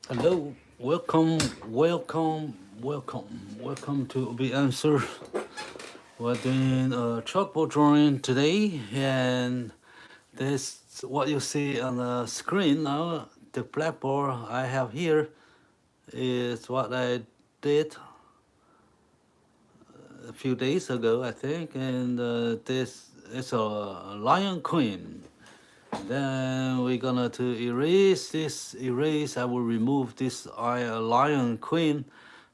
Hello, welcome to Be Answer. We're doing a chalkboard drawing today, and this what you see on the screen now. The blackboard I have here is what I did a few days ago, I think, and this is a lion queen. Then we're gonna to erase this. I will remove this lion queen,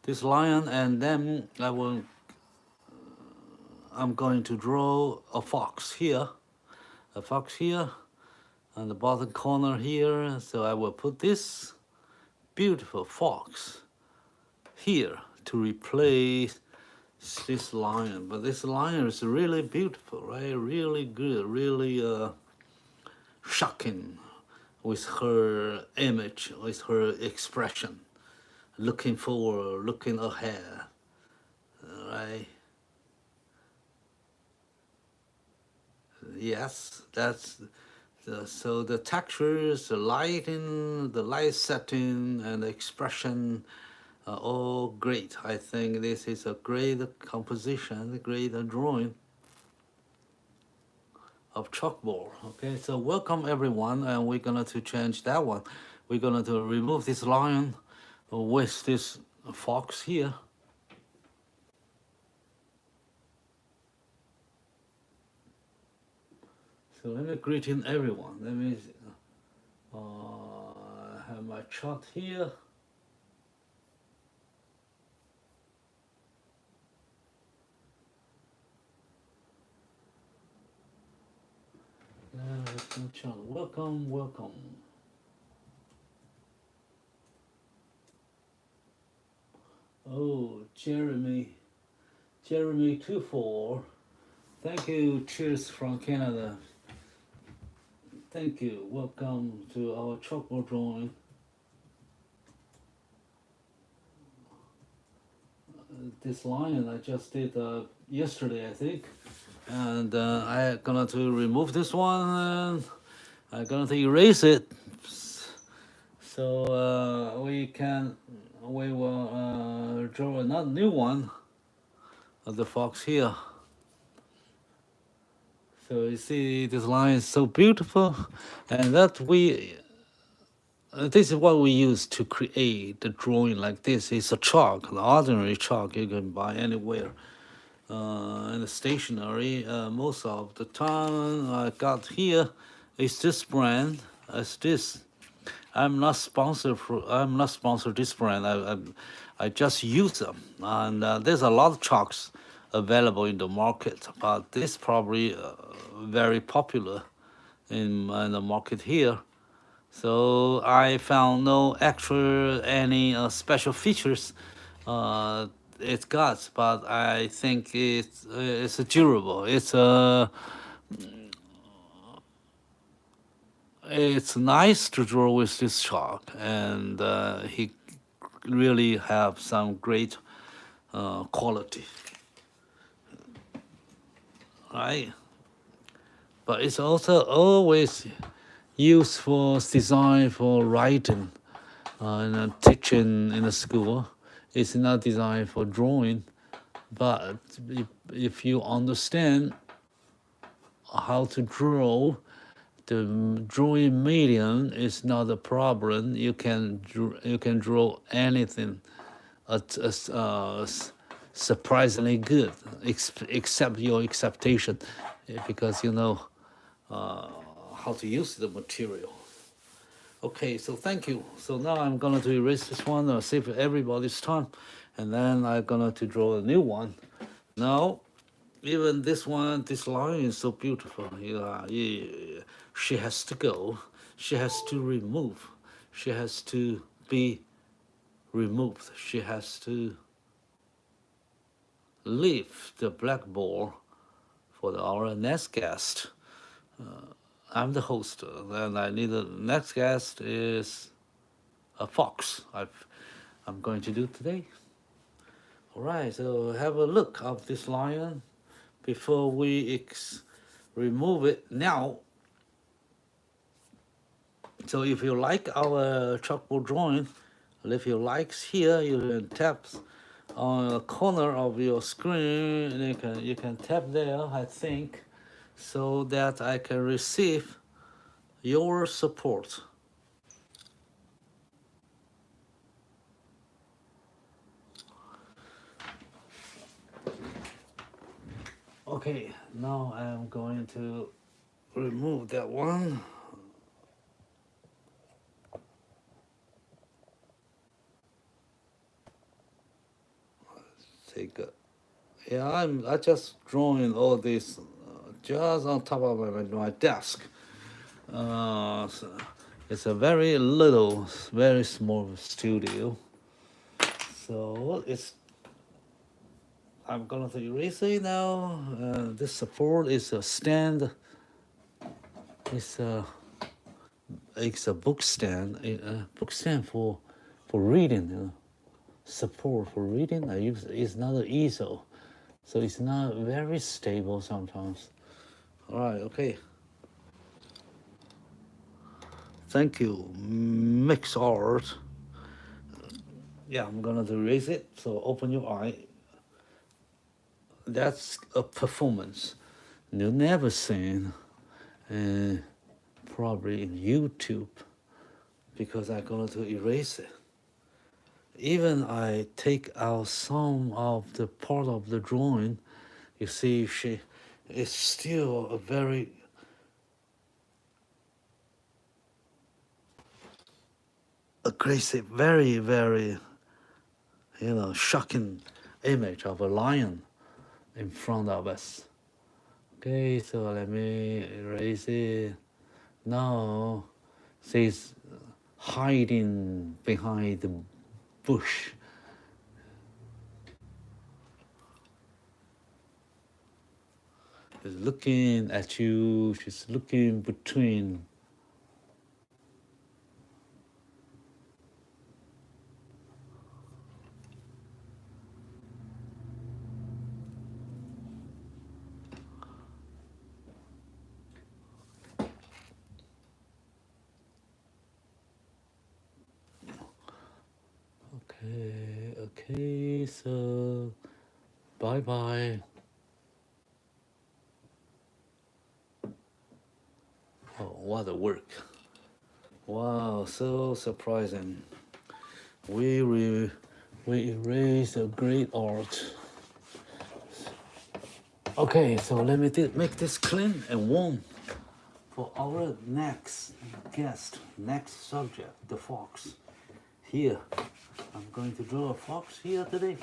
this lion, and then I'm going to draw a fox here, on the bottom corner here. So I will put this beautiful fox here to replace this lion. But this lion is really beautiful, right? Really good, really shocking with her image, with her expression, looking forward, looking ahead, right? Yes, so the textures, the lighting, the light setting, and the expression are all great. I think this is a great composition, a great drawing of chalkboard. Okay, so welcome everyone, and we're gonna to change that one. We're gonna to remove this lion with this fox here. So let me greet in everyone. Let me have my chart here. Welcome. Oh, Jeremy 24. Thank you. Cheers from Canada. Thank you. Welcome to our chalkboard drawing. This lion I just did yesterday, I think, and I'm gonna to remove this one. And I'm gonna to erase it, so we will draw another new one of the fox here. So you see, this line is so beautiful, and that this is what we use to create the drawing like this. It's a chalk, an ordinary chalk you can buy anywhere in the stationery. Most of the time I got here is this brand. It's this. I'm not sponsored this brand. I just use them, and there's a lot of chalks available in the market, but this probably very popular in the market here. So I found no any special features it got, but I think it's durable. It's nice to draw with this chalk, and he really have some great quality, right? But it's also always used for design for writing and teaching in the school. It's not designed for drawing, but if you understand how to draw, the drawing medium is not a problem. You can draw anything, surprisingly good, except your expectation, because you know how to use the material. Okay, so thank you. So now I'm gonna to erase this one, save everybody's time, and then I'm gonna to draw a new one. Now, even this one, this line is so beautiful. She has to go. She has to remove. She has to be removed. She has to leave the blackboard for our next guest. I'm the host, and I need the next guest is a fox. I'm going to do today. All right, so have a look of this lion before we remove it now. So if you like our chalkboard drawing, And if you likes here, you can tap on the corner of your screen, and you can tap there, I think, so that I can receive your support. Okay, now I'm going to remove that one. Take a, yeah, I just drawing all this just on top of my desk. So it's a very little, very small studio. So I'm gonna erase it now. This support is a stand. It's a book stand. A book stand for reading. Support for reading. I use it's not an easel, so it's not very stable sometimes. All right. Okay. Thank you. Mix art. Yeah, I'm gonna erase it. So open your eye. That's a performance you never seen, probably in YouTube, because I'm going to erase it. Even I take out some of the part of the drawing, you see she is still a very aggressive, very, very, shocking image of a lion in front of us. Okay, so let me erase it. Now, she's hiding behind the bush. She's looking at you, she's looking between. Okay, so bye-bye. Oh, what a work. Wow, so surprising. We erase a great art. Okay, so let me make this clean and warm for our next guest, next subject, the fox. Here, I'm going to draw a fox here today.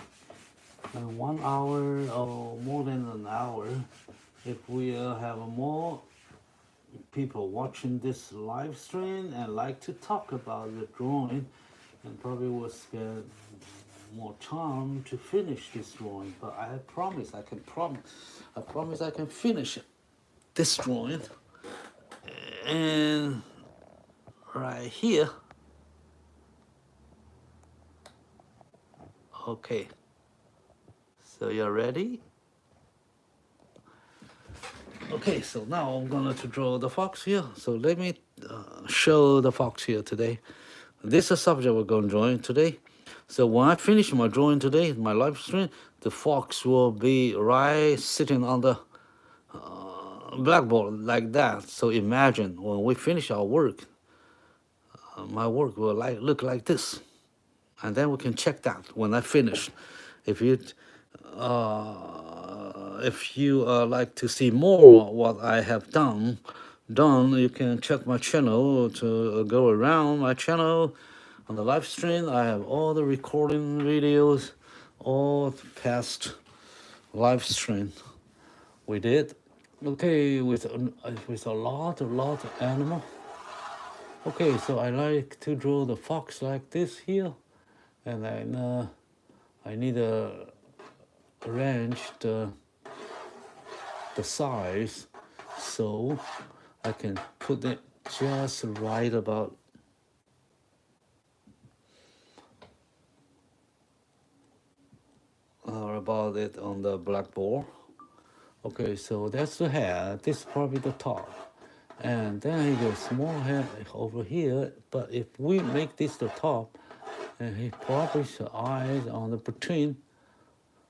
1 hour or more than an hour. If we have more people watching this live stream and like to talk about the drawing, and probably will spend more time to finish this drawing. But I promise I can finish this drawing. And right here. Okay. So you're ready? Okay, so now I'm going to draw the fox here. So let me show the fox here today. This is a subject we're going to draw today. So when I finish my drawing today, my live stream, the fox will be right sitting on the blackboard like that. So imagine when we finish our work, my work will look like this. And then we can check that when I finish. If you like to see more what I have done, you can check my channel to go around my channel. On the live stream, I have all the recording videos, all past live stream we did. Okay, with a lot of animal. Okay, so I like to draw the fox like this here, and then I need to arrange the size so I can put it just right about it on the blackboard. Okay, so that's the head. This is probably the top, and then you get small head over here. But if we make this the top, And he probably eyes on the between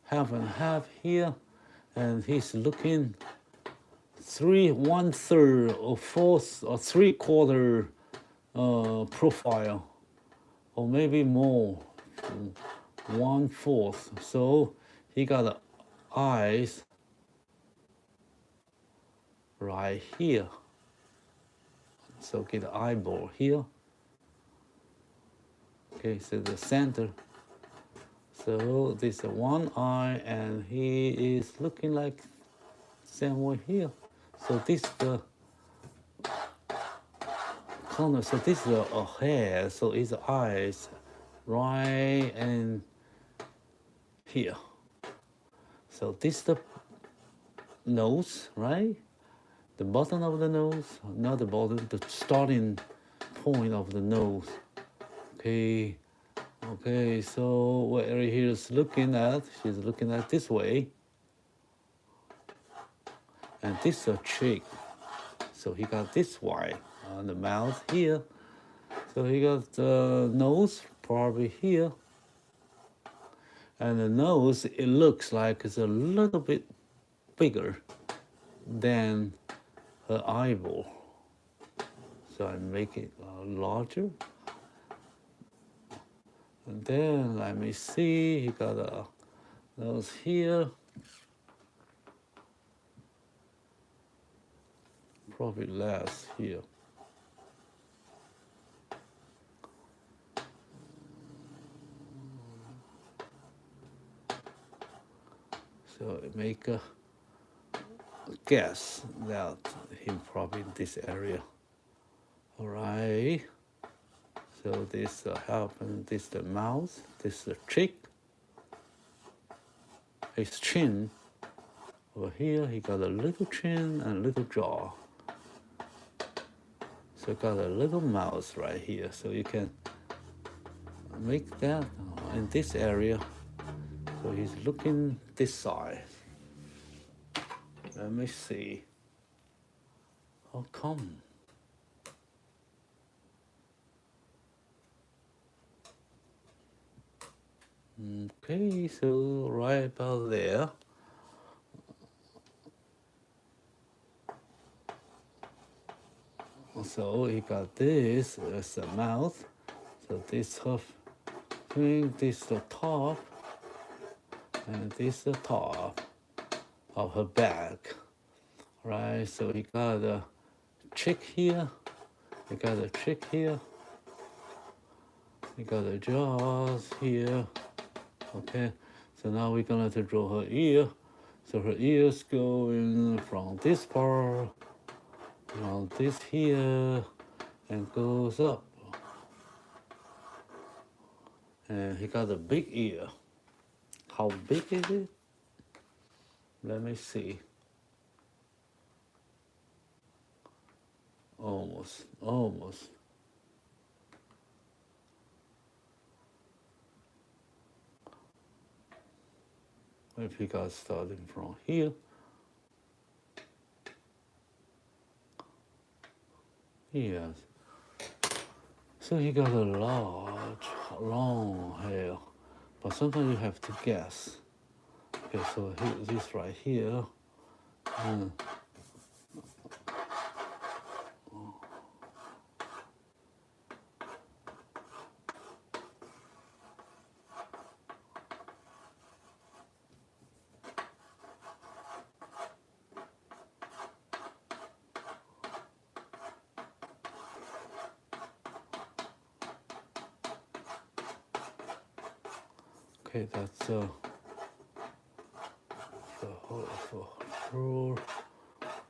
half and half here, and he's looking 1/3 or 4th or 3/4 profile, or maybe more, 1/4. So he got the eyes right here. So get the eyeball here. Okay, so the center. So this is one eye, and he is looking like same way here. So this is the corner. So this is a head. So his eyes right and here. So this is the nose, right? The bottom of the nose, not the bottom, the starting point of the nose. Okay. Okay, so where he is looking at, she's looking at this way. And this is a cheek. So he got this way on the mouth here. So he got the nose probably here. And the nose, it looks like it's a little bit bigger than her eyeball. So I make it larger. And then let me see, he got a nose here. Probably less here. So make a guess that him probably in this area. All right. So this happened. This the mouth. This the cheek. His chin. Over here, he got a little chin and a little jaw. So got a little mouth right here. So you can make that in this area. So he's looking this side. Let me see. How come? Okay, so right about there. So he got this as the mouth. So this half thing, this the top, and this the top of her back. Right, so he got a cheek here, he got a cheek here, he got the jaws here. Okay, so now we're gonna to draw her ear. So her ears going from this part, from this here, and goes up. And he got a big ear. How big is it? Let me see. Almost. If he got starting from here. Yes. So he got a large, long hair. But sometimes you have to guess. Okay, so this right here. Okay, that's the whole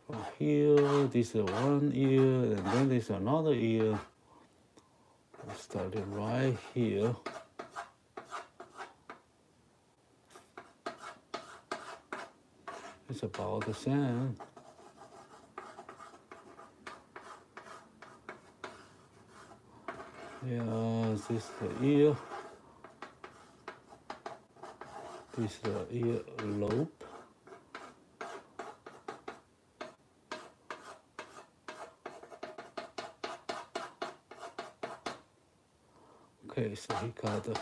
from here. This is one ear, and then there's another ear. Starting right here. It's about the same. Yeah, this is the ear. This is the ear lobe. Okay, so he got the.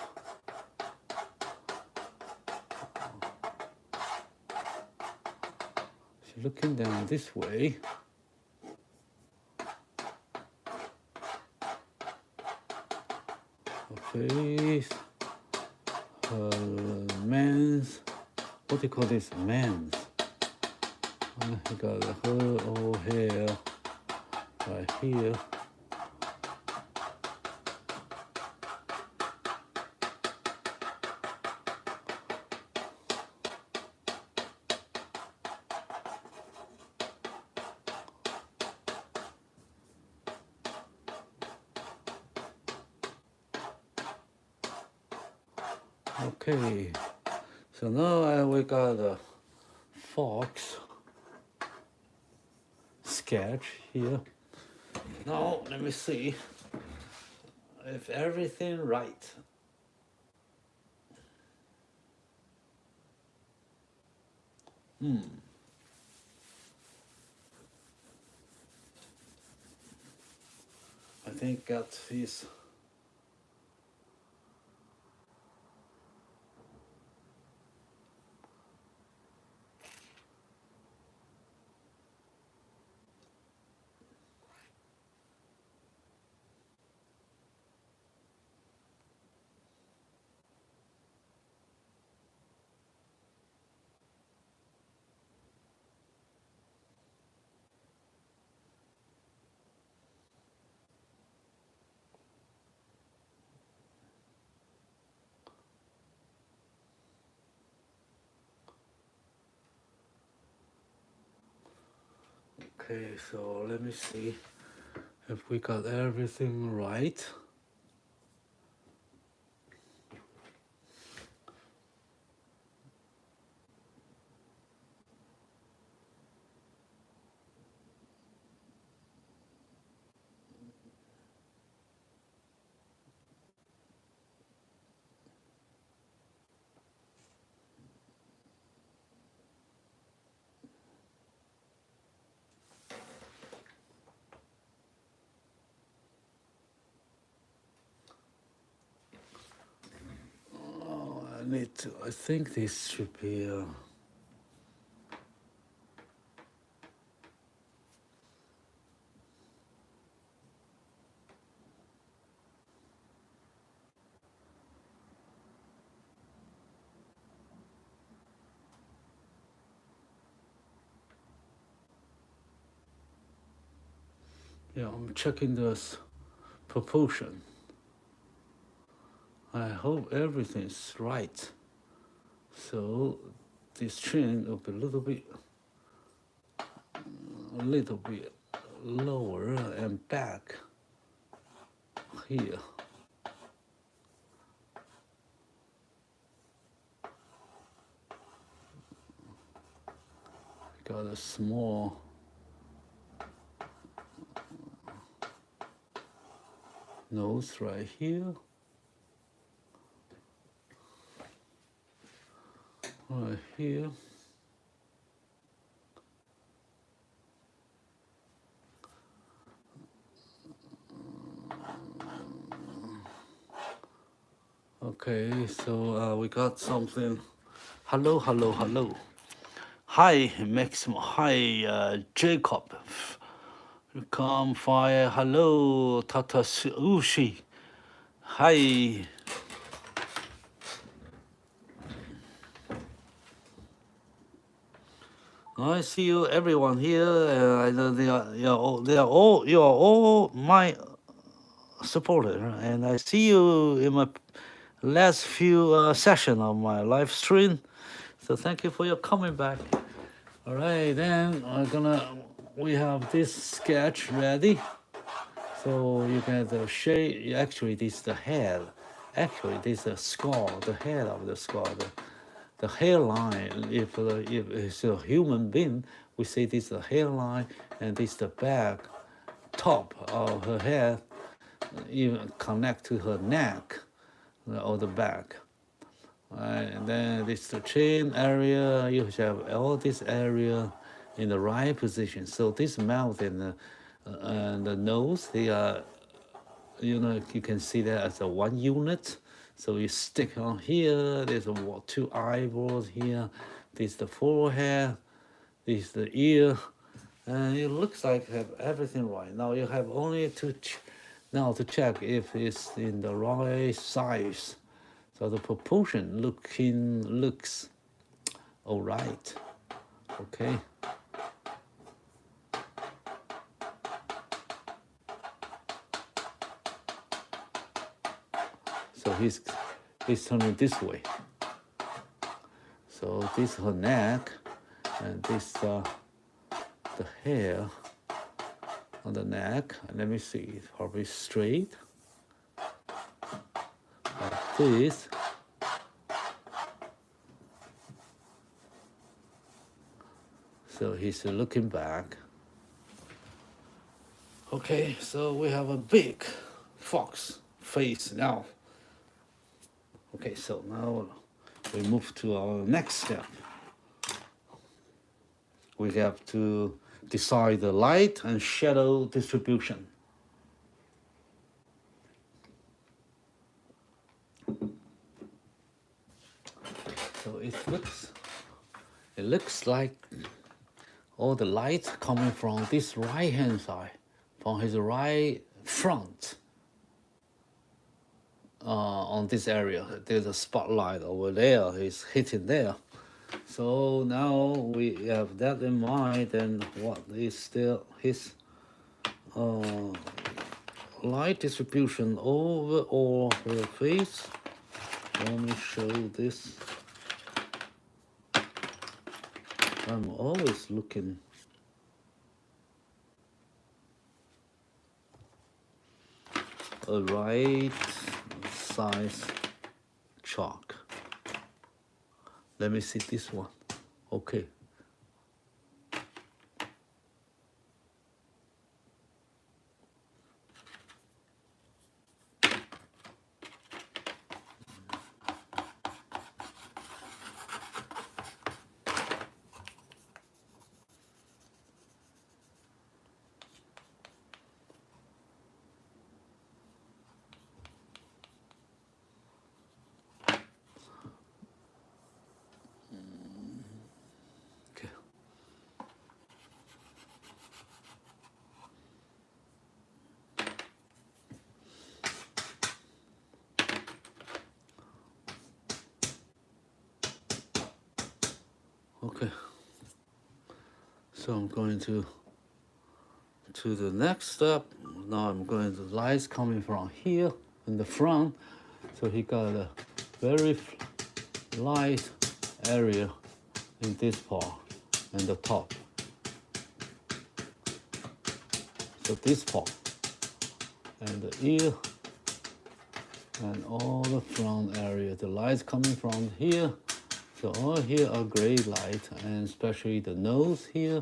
So looking down this way. Okay, men's. What do you call this? Men's. He got her old hair right here. Okay, so now we got a fox sketch here. Now let me see if everything right. I think got his. Okay, so let me see if we got everything right. I think this should be. Yeah, I'm checking this proportion. I hope everything's right. So this chin will be a little bit lower and back here. Got a small nose right here. Right here. Okay, so we got something. Hello. Hi, Maximo. Hi, Jacob. Come fire. Hello, Tata Ushi. Hi. I see you, everyone here. I know you are all my supporter, and I see you in my last few session of my live stream. So thank you for your coming back. All right, then we have this sketch ready. So you can shade. Actually, this is the head. Actually, this is the skull, the head of the skull. The hairline, if it's a human being, we say this is the hairline, and this is the back, top of her head, even connect to her neck or the back. Right, and then this is the chin area. You have all this area in the right position. So this mouth and the nose, they are you can see that as a one unit. So you stick on here, there's two eyeballs here, this is the forehead, this is the ear, and it looks like you have everything right. Now you have only to check if it's in the right size. So the proportion looks all right. Okay. So he's turning this way. So this is her neck, and this the hair on the neck. And let me see, it's probably straight like this. So he's looking back. Okay, so we have a big fox face now. Okay, so now we move to our next step. We have to decide the light and shadow distribution. So it looks like all the light coming from this right hand side, from his right front. On this area, there's a spotlight over there, he's hitting there. So now we have that in mind, and what is still his light distribution over all her face. Let me show this. I'm always looking. A right size chalk. Let me see this one. Okay. Okay, so I'm going to the next step. Now I'm going to lights coming from here in the front. So he got a very light area in this part and the top. So this part and the ear and all the front area. The lights coming from here. So all here are gray light, and especially the nose here.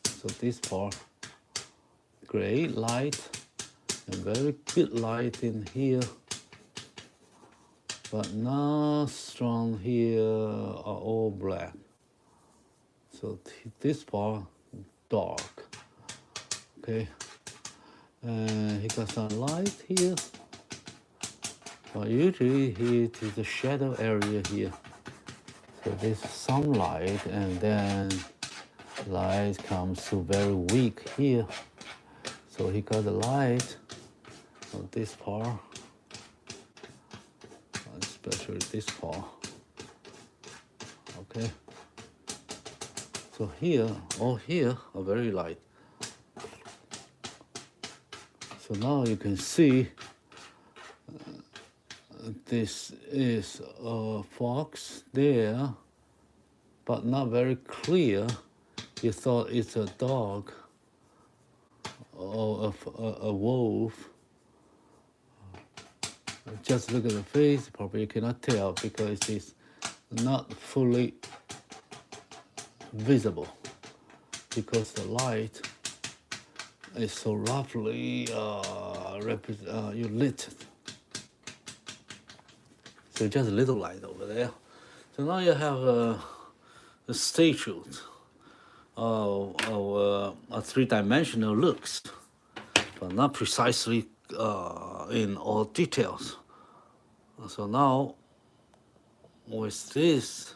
So this part, gray light, and very good light in here, but not strong here, are all black. So this part, dark. Okay, and he got some light here. But usually it is the shadow area here. So there's some light, and then light comes to very weak here. So he got the light on this part, especially this part. Okay. So here, all here are very light. So now you can see this is a fox there, but not very clear. You thought it's a dog or a wolf. Just look at the face, probably you cannot tell because it's not fully visible because the light is so roughly you lit. So just a little light over there. So now you have a statue. a three-dimensional looks, but not precisely in all details. So now with this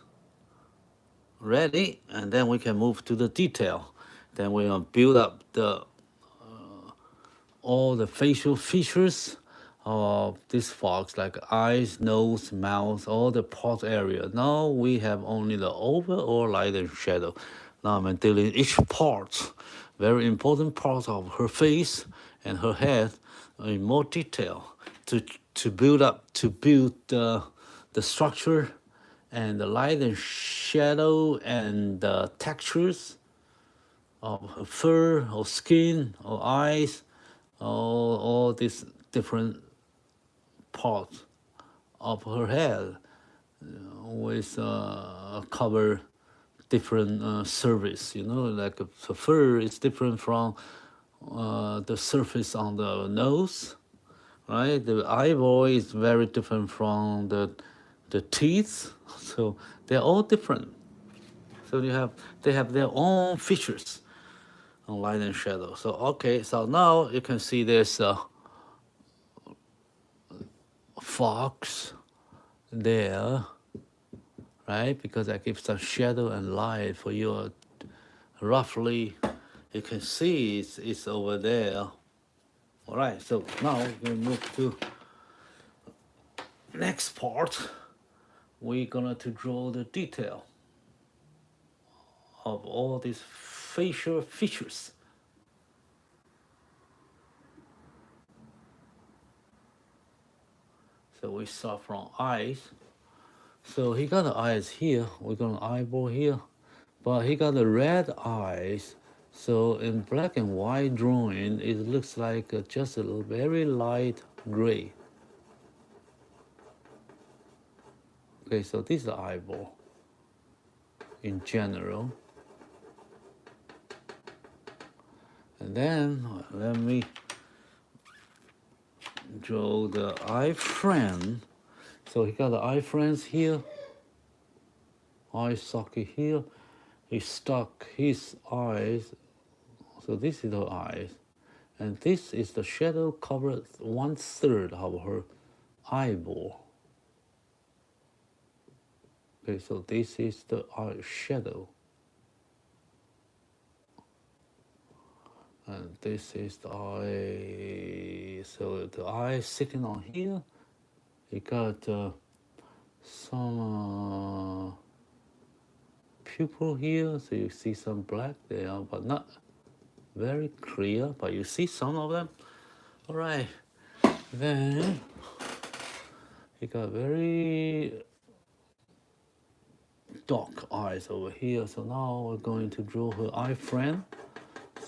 ready, and then we can move to the detail. Then we will build up the all the facial features of this fox, like eyes, nose, mouth, all the part area. Now we have only the overall light and shadow. Now I'm dealing each part, very important part of her face and her head in more detail to build the structure and the light and shadow and the textures of her fur or skin or eyes, all these different parts of her head with cover different surface. Like the fur is different from the surface on the nose, right? The eyeball is very different from the teeth, so they're all different. So they have their own features on light and shadow. So okay, so now you can see there's a fox there, right? Because I give some shadow and light for you. Roughly, you can see it's over there. All right, so now we move to next part. We're gonna to draw the detail of all these facial features. So we start from eyes. So he got the eyes here. We got an eyeball here, but he got the red eyes. So in black and white drawing, it looks like just a very light gray. Okay, so this is the eyeball in general. And then let me draw the eye frame. So he got the eye frames here, eye socket here. He stuck his eyes. So this is her eyes. And this is the shadow covered 1/3 of her eyeball. Okay, so this is the eye shadow. And this is the eye. So the eye sitting on here. It got some pupil here. So you see some black there, but not very clear. But you see some of them. All right. Then he got very dark eyes over here. So now we're going to draw her eye frame.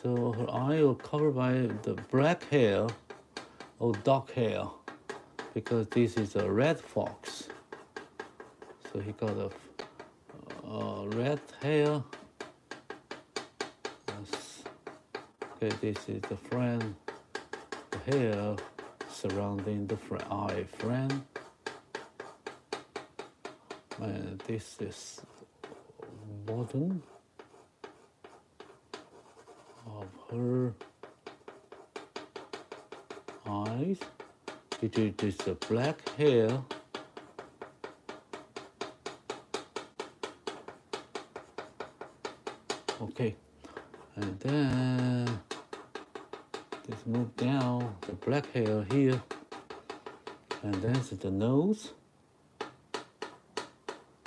So her eye will covered by the black hair or dark hair, because this is a red fox. So he got a red hair. Okay, this is the frame, the hair surrounding the eye frame. And this is bottom of her eyes. It is the black hair. Okay, and then let's move down the black hair here, and then the nose.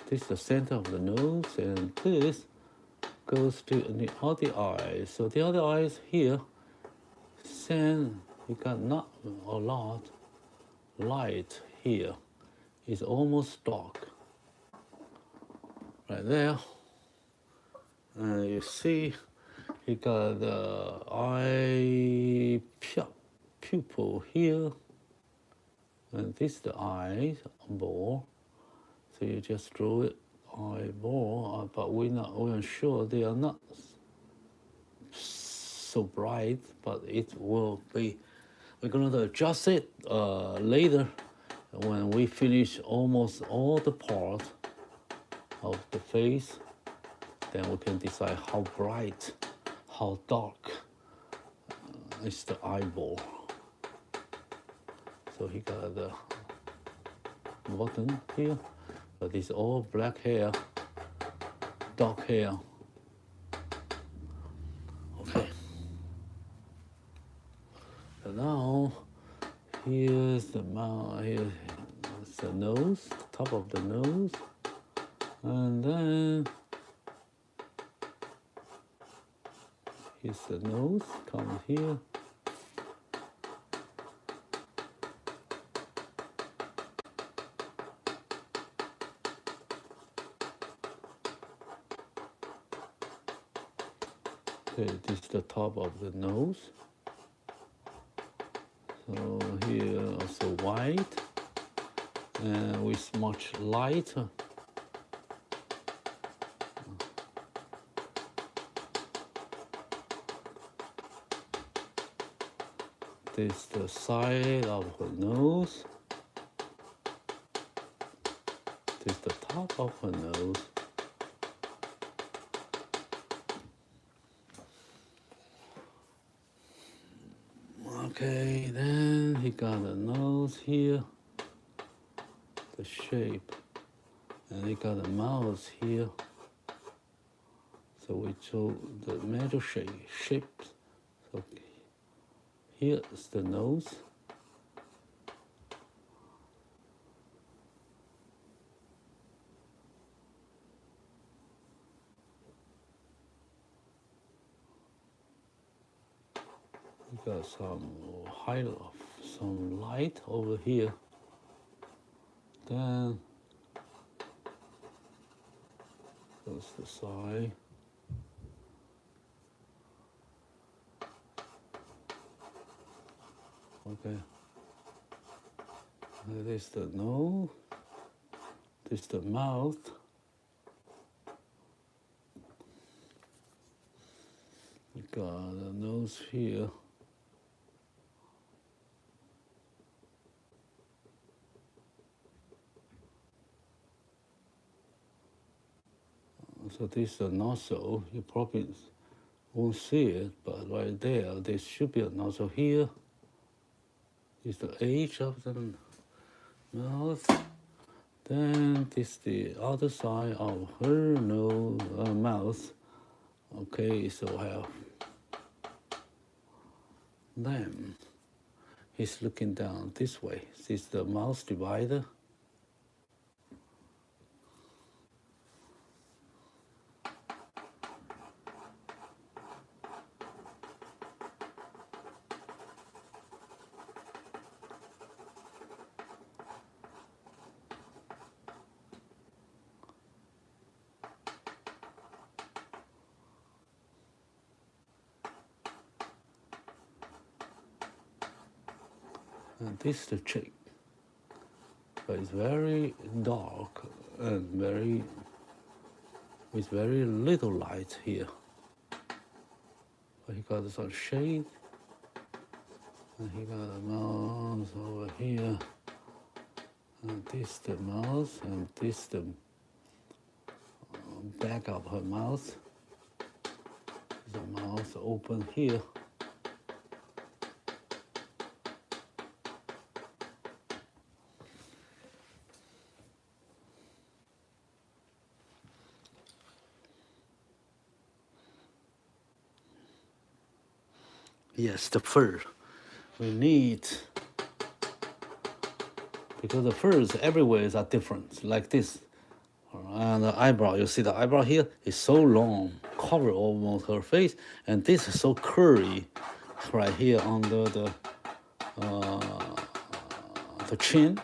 This is the center of the nose, and this goes to the other eyes. So the other eyes here, then we got not a lot light here. It's almost dark right there. And you see he got the eye pupil here, and this is the eyeball. So you just draw it eyeball, but we're sure they are not so bright, but it will be. We're going to adjust it later when we finish almost all the part of the face. then we can decide how bright, how dark is the eyeball. So he got the button here, but it's all black hair, dark hair. Okay. So now here's the mouth, here's the nose, top of the nose, and then here's the nose, come here. Okay, this is the top of the nose. So here also white, and with much light. This is the side of her nose. This is the top of her nose. Okay, then he got a nose here, the shape, and he got a mouth here. So we chose the middle shapes. So here is the nose. We got some light over here. Then goes the side. Okay. This is the nose. This is the mouth. We got the nose here. So this is a nozzle. You probably won't see it, but right there, there should be a nozzle here. This is the edge of the mouth. Then this is the other side of her mouth. Okay, so I have them. He's looking down this way. This is the mouth divider. And this is the cheek, but it's very dark and with very little light here. But he got some shade, and he got a mouth over here, and this is the mouth, and this is the back of her mouth. The mouth open here. Yes, the fur. We need, because the furs everywhere are different, like this. And the eyebrow, you see the eyebrow here is so long, cover almost her face, and this is so curly right here under the chin.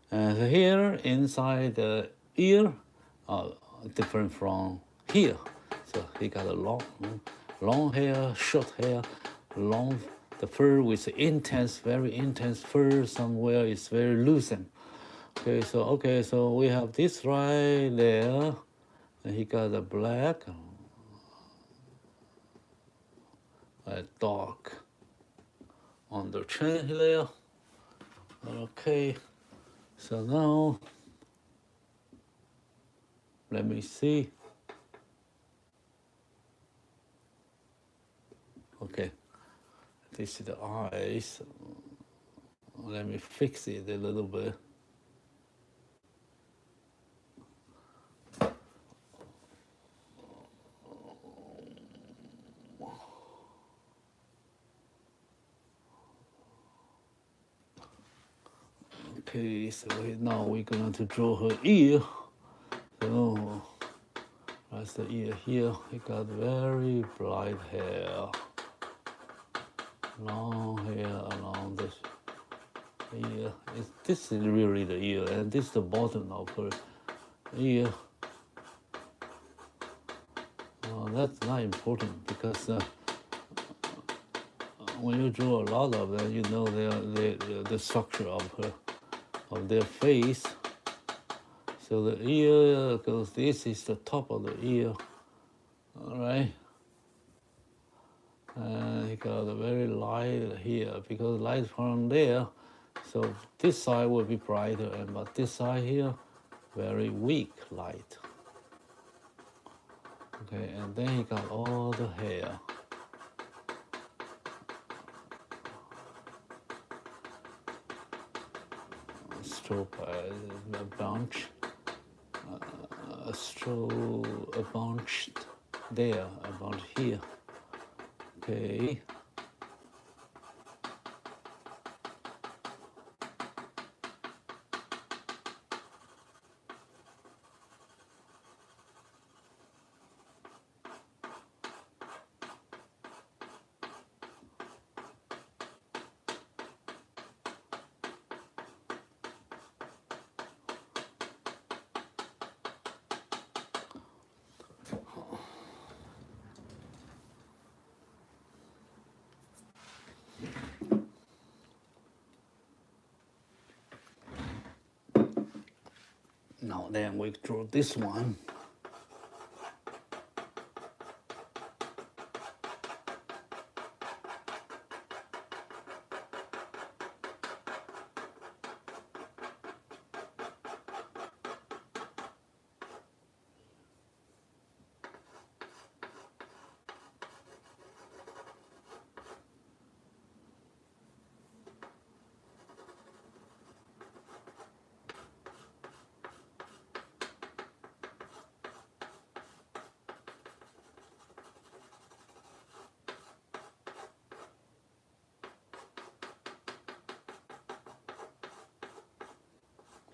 And here inside the ear are different from here. So he got a long hair, short hair, long, the fur with intense, very intense fur. Somewhere it's very loosened. Okay, so we have this right there, and he got a black, a dark on the chin here. Okay, so now let me see. Okay, this is the eyes. Let me fix it a little bit. Okay, so now we're going to draw her ear. So that's the ear here. He got very bright hair, long hair along this ear. This is really the ear, and this is the bottom of her ear. That's not important because when you draw a lot of them, you know the structure of their face. So the ear goes. This is the top of the ear. All right. And he got a very light here because light from there. So this side will be brighter, but this side here, very weak light. Okay, and then he got all the hair. Stroke a bunch, a bunch there, about here. Okay. Now then we draw this one.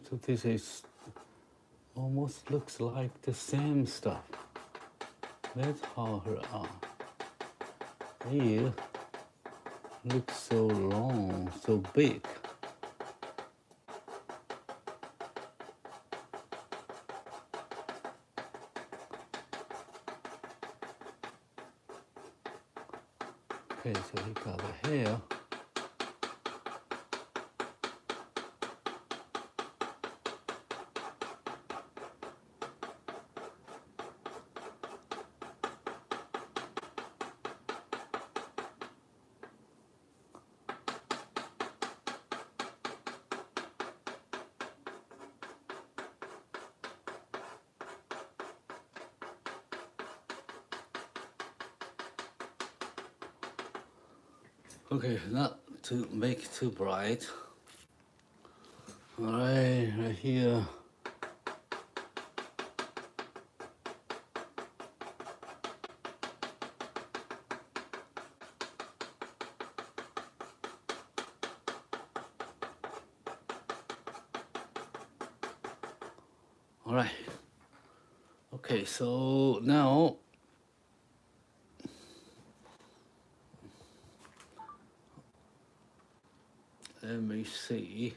So this is almost looks like the same stuff. That's how her ear looks so long, so big. Okay, so he got the hair. Okay, not to make too bright. All right here. All right. Okay, so now let me see.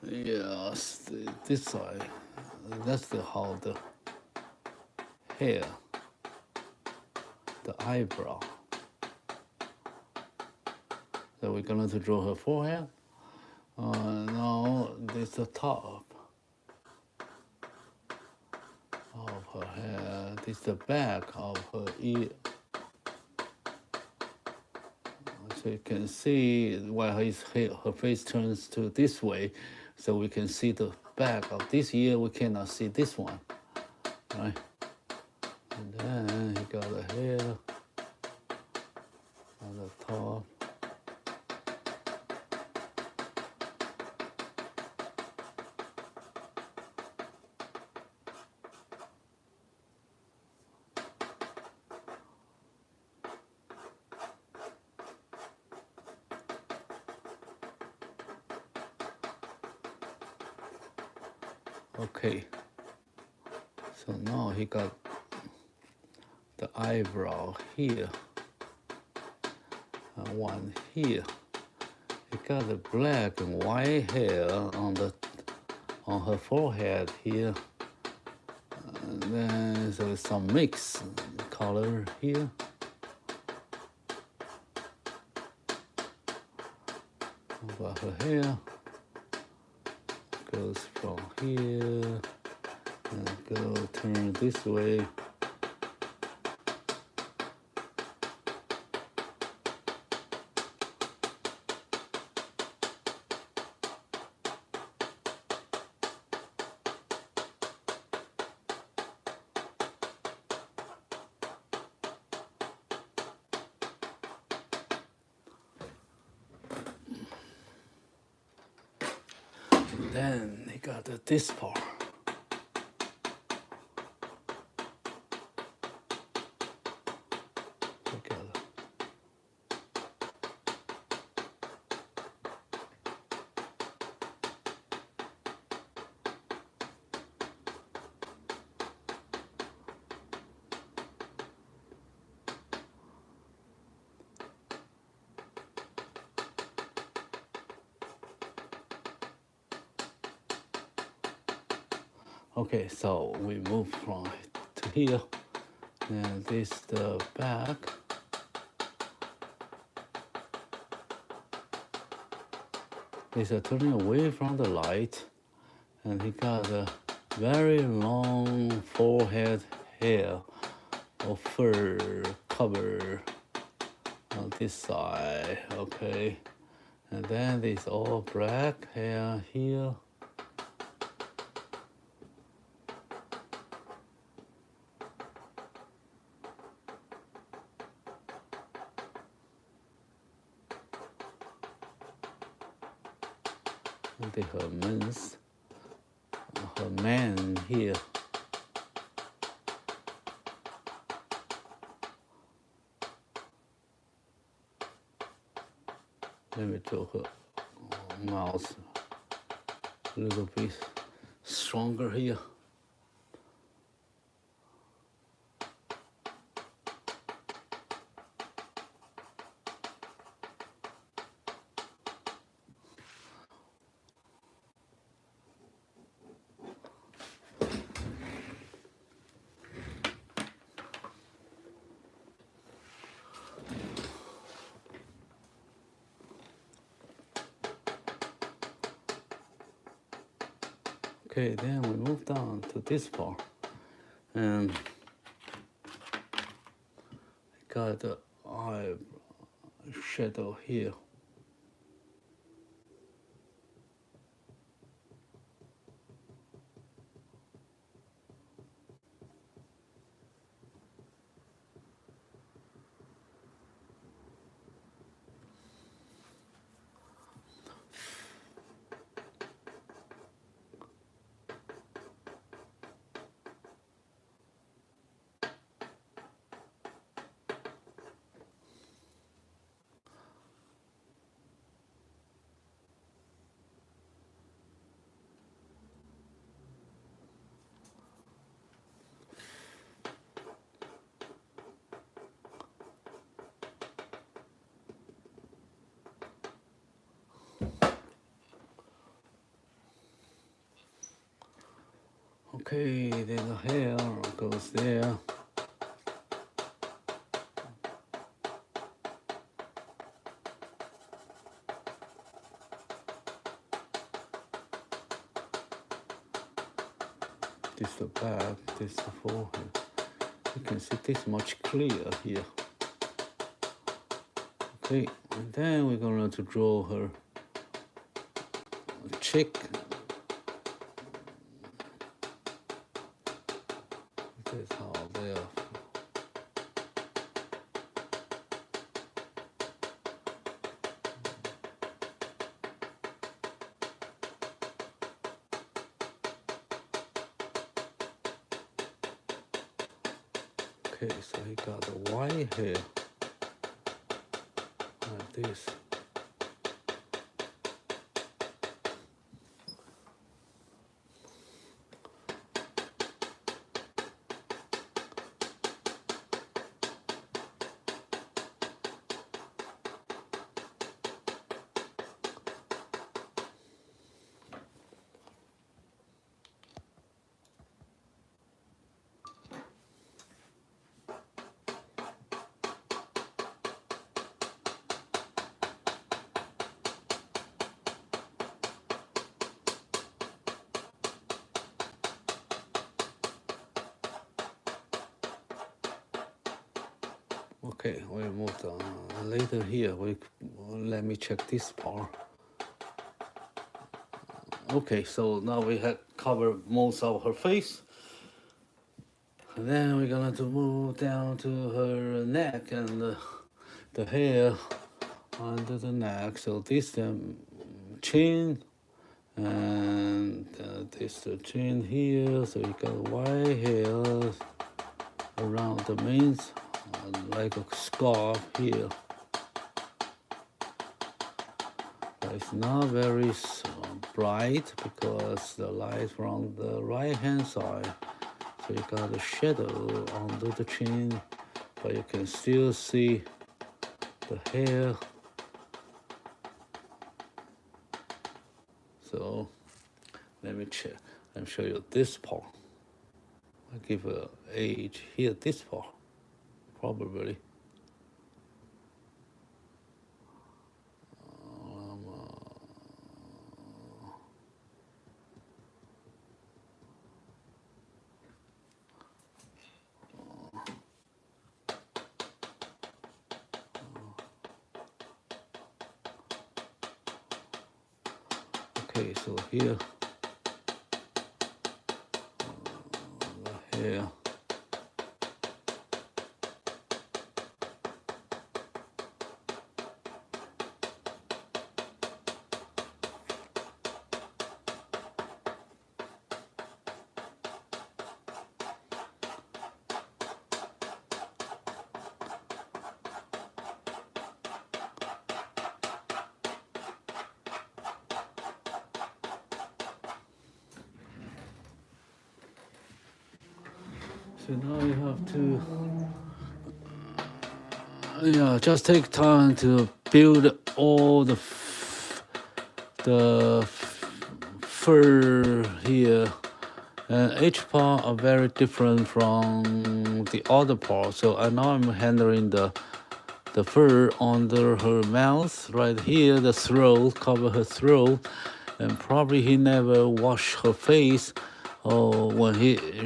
Yes, this side. That's how the hair, the eyebrow. So we're going to draw her forehead. Now this is the top of her hair. This is the back of her ear. So you can see while her face turns to this way, so we can see the back of this ear. We cannot see this one, right? And then he got the hair Okay, so now he got the eyebrow here, and one here. He got the black and white hair on her forehead here, and then there's some mix color here. About her hair goes from here and go turn this way. Then they got this part. Together. Okay, so we move from to here, and this the back. This is turning away from the light, and he got a very long forehead hair or fur cover on this side. Okay, and then this all black hair here. And her man here. Let me draw her mouth a little bit stronger here. Okay, then we move down to this part, and I got the eye shadow here. Okay, then the hair goes there. This the back, this the forehead. You can see this much clear here. Okay, and then we're going to draw her cheek. That's how they are. Okay, so he got the white hair like this. Okay, we moved on. Later here, let me check this part. Okay, so now we had covered most of her face. And then we're gonna to move down to her neck and the hair under the neck. So this chin, and this the chin here. So you got white hair around the main, like a scarf here. But it's not very bright because the light from the right hand side. So you got a shadow under the chin, but you can still see the hair. So let me check. Let me show you this part. I give an age here, this part, probably. Okay, so here, the hair. So now you have to, just take time to build all the fur here, and each part are very different from the other part. So now I'm handling the fur under her mouth right here, the throat, cover her throat, and probably he never wash her face. Or when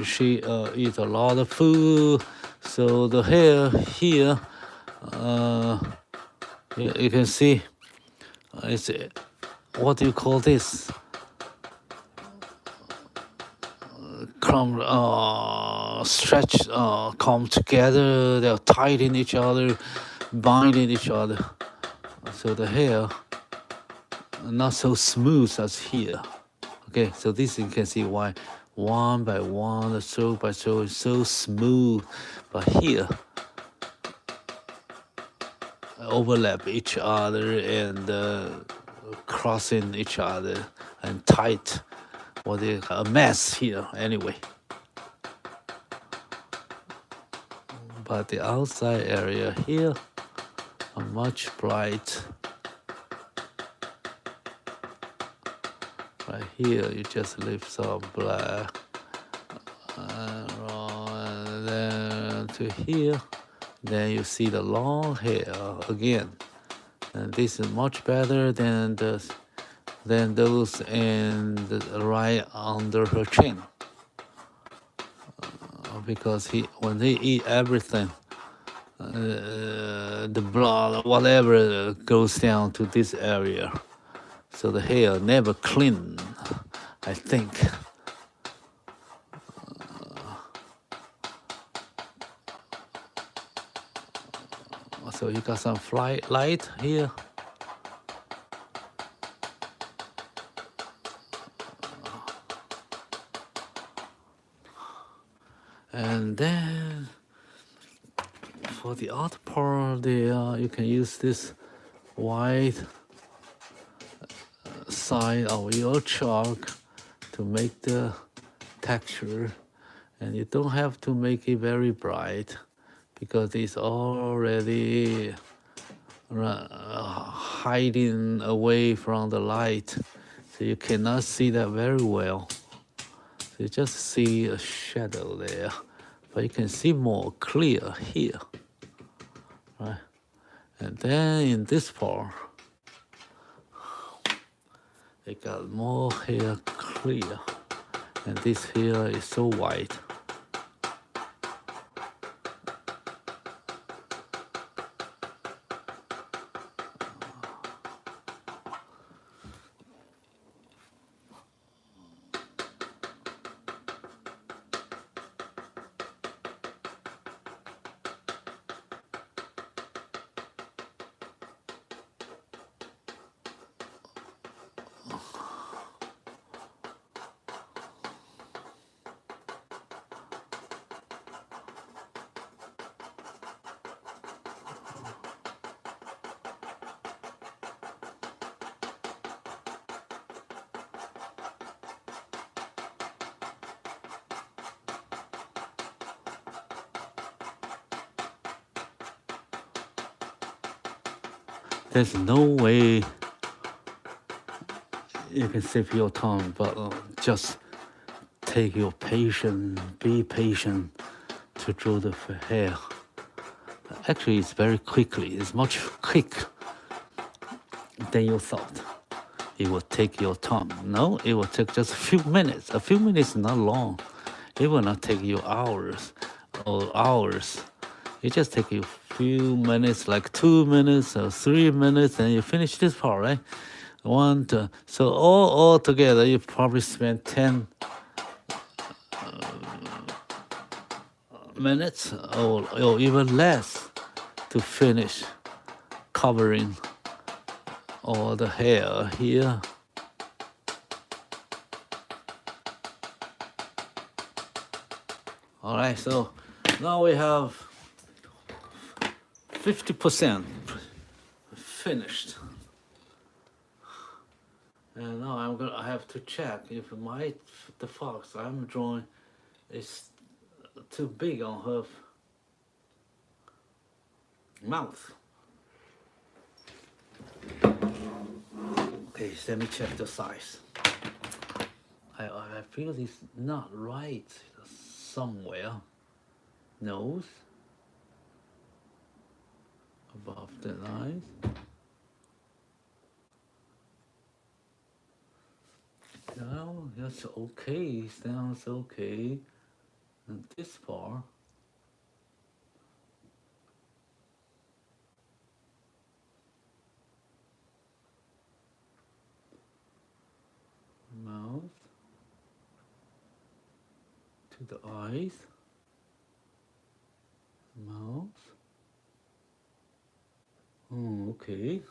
she eat a lot of food, so the hair here, you can see, it's what do you call this? Stretch, come together. They're tight in each other, binding each other. So the hair not so smooth as here. Okay, so this you can see why one by one, stroke by stroke is so smooth, but here overlap each other and crossing each other and tight. What is a mess here anyway. But the outside area here are much bright. Right here, you just lift some black, and then to here, then you see the long hair again, and this is much better than those in right under her chin, because when he eat everything, the blood, whatever, goes down to this area. So the hair never clean, I think. So you got some light here. And then for the outer part, you can use this white side of your chalk to make the texture, and you don't have to make it very bright because it's already hiding away from the light, so you cannot see that very well. So you just see a shadow there, but you can see more clear here, right? And then in this part, they got more hair clear, and this hair is so white. there's no way you can save your time, but just take your patience, be patient to draw the hair. Actually, it's very quickly. It's much quick than you thought. It will take your time. No, it will take just a few minutes. A few minutes is not long. It will not take you hours or hours. It just take you a few minutes, like 2 minutes or 3 minutes, and you finish this part, right? One, two. So all together, you probably spend 10 minutes or even less to finish covering all the hair here. All right, so now we have 50% finished. And now I have to check if the fox I'm drawing is too big on her mouth. Okay, let me check the size. I feel it's not right somewhere. Nose above the eyes. No, that's okay. Sounds okay. And this part. Mouth to the eyes. Mouth. Oh, okay.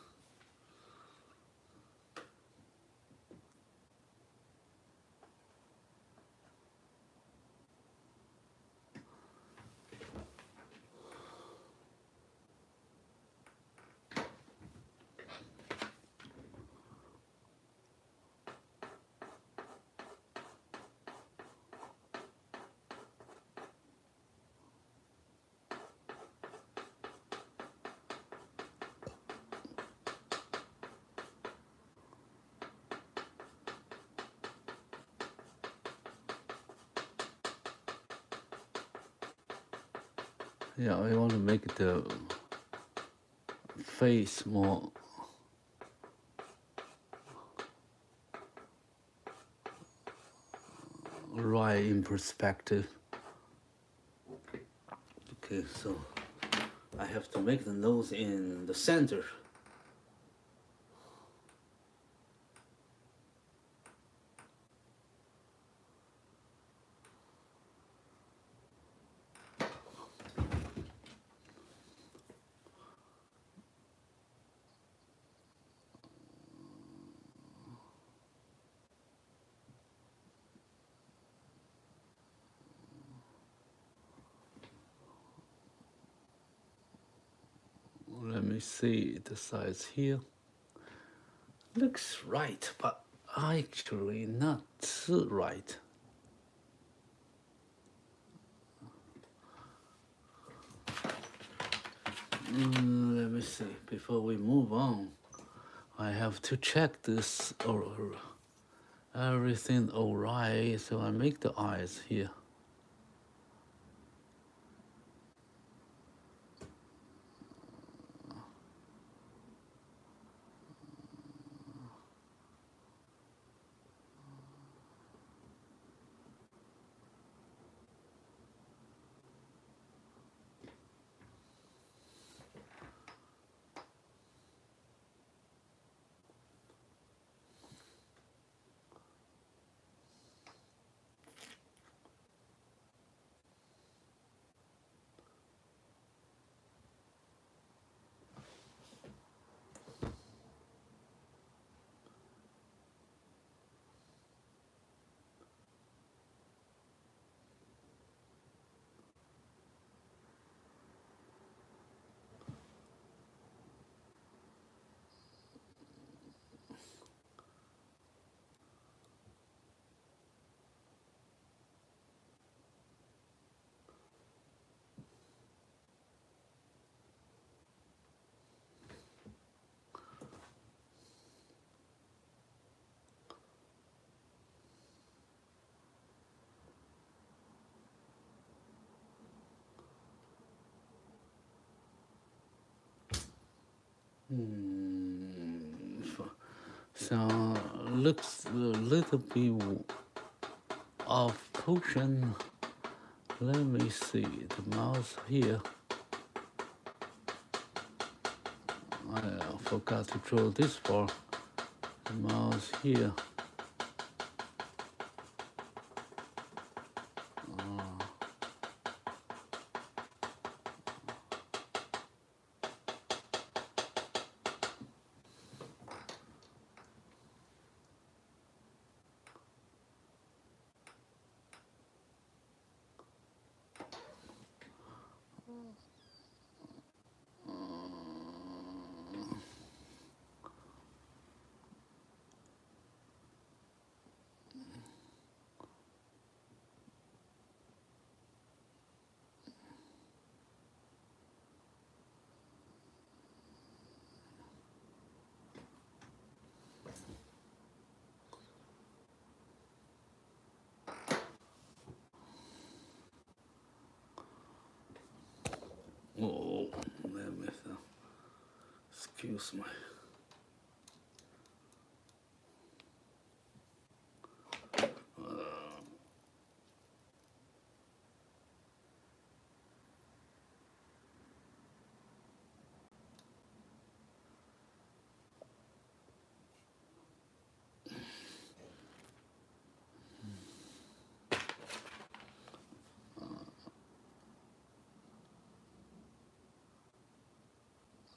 Yeah, I want to make the face more right in perspective. Okay, so I have to make the nose in the center. Let me see the size here. Looks right, but actually not right. Let me see. Before we move on, I have to check this or everything all right. So I make the eyes here. So looks a little bit of potion. Let me see the mouse here. I forgot to draw this part. The mouse here. Oh, let me see. Excuse me.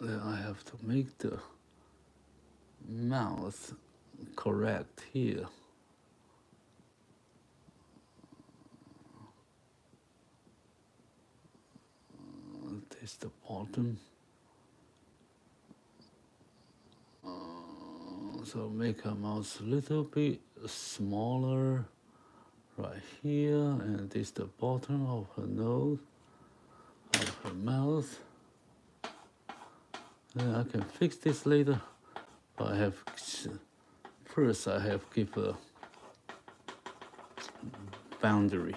Then I have to make the mouth correct here. This is the bottom. So make her mouth a little bit smaller right here, and this is the bottom of her nose, of her mouth. Then I can fix this later, but I have first I have to give a boundary.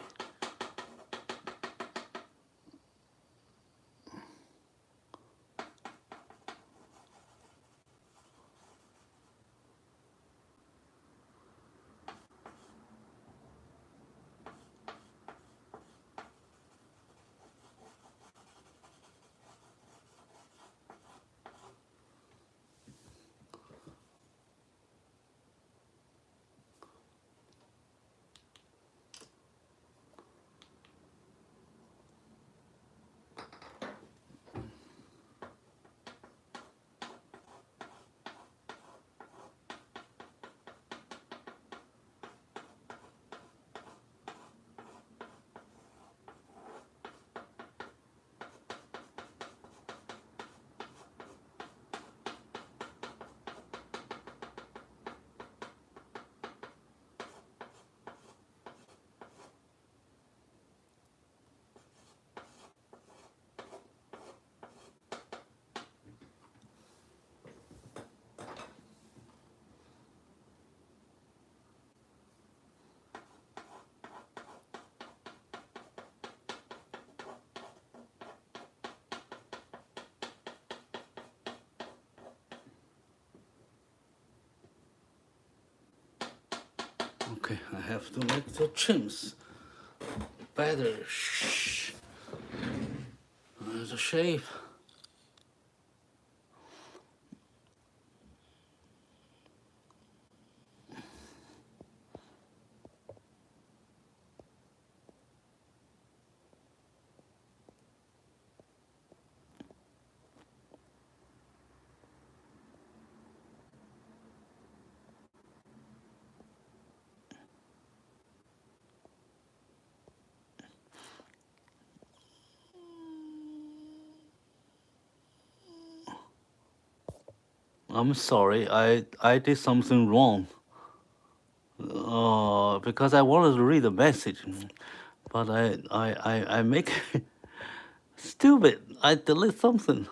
Okay, I have to make the trims better. The shape. I'm sorry, I did something wrong. Because I wanted to read the message, but I make stupid. I delete something.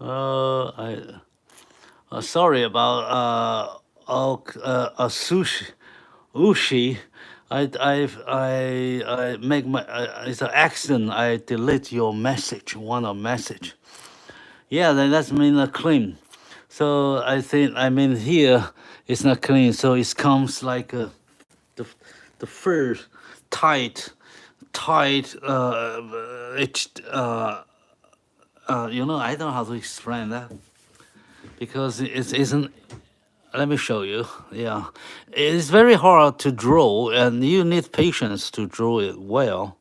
I sorry about sushi. I make my it's an accident. I delete your message, one of message. Yeah, then that's mean clean. So I mean here it's not clean. So it comes like the the fur tight, tight. I don't know how to explain that because it isn't. Let me show you. Yeah, it's very hard to draw, and you need patience to draw it well,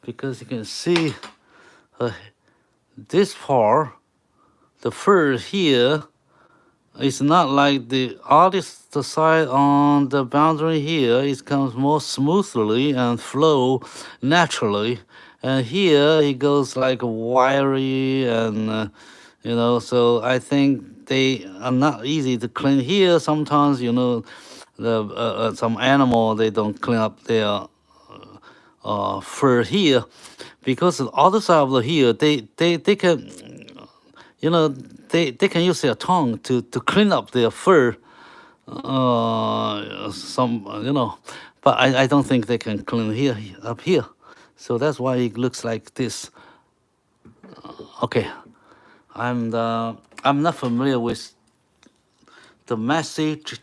because you can see uh, this part, the fur here, is not like the artist side on the boundary here. It comes more smoothly and flow naturally, and here it goes like wiry and So I think they are not easy to clean. Here sometimes the some animal, they don't clean up their fur here, because the other side of the here, they can they can use their tongue to clean up their fur. Some but I don't think they can clean here up here, so that's why it looks like this. Okay, I'm not familiar with the message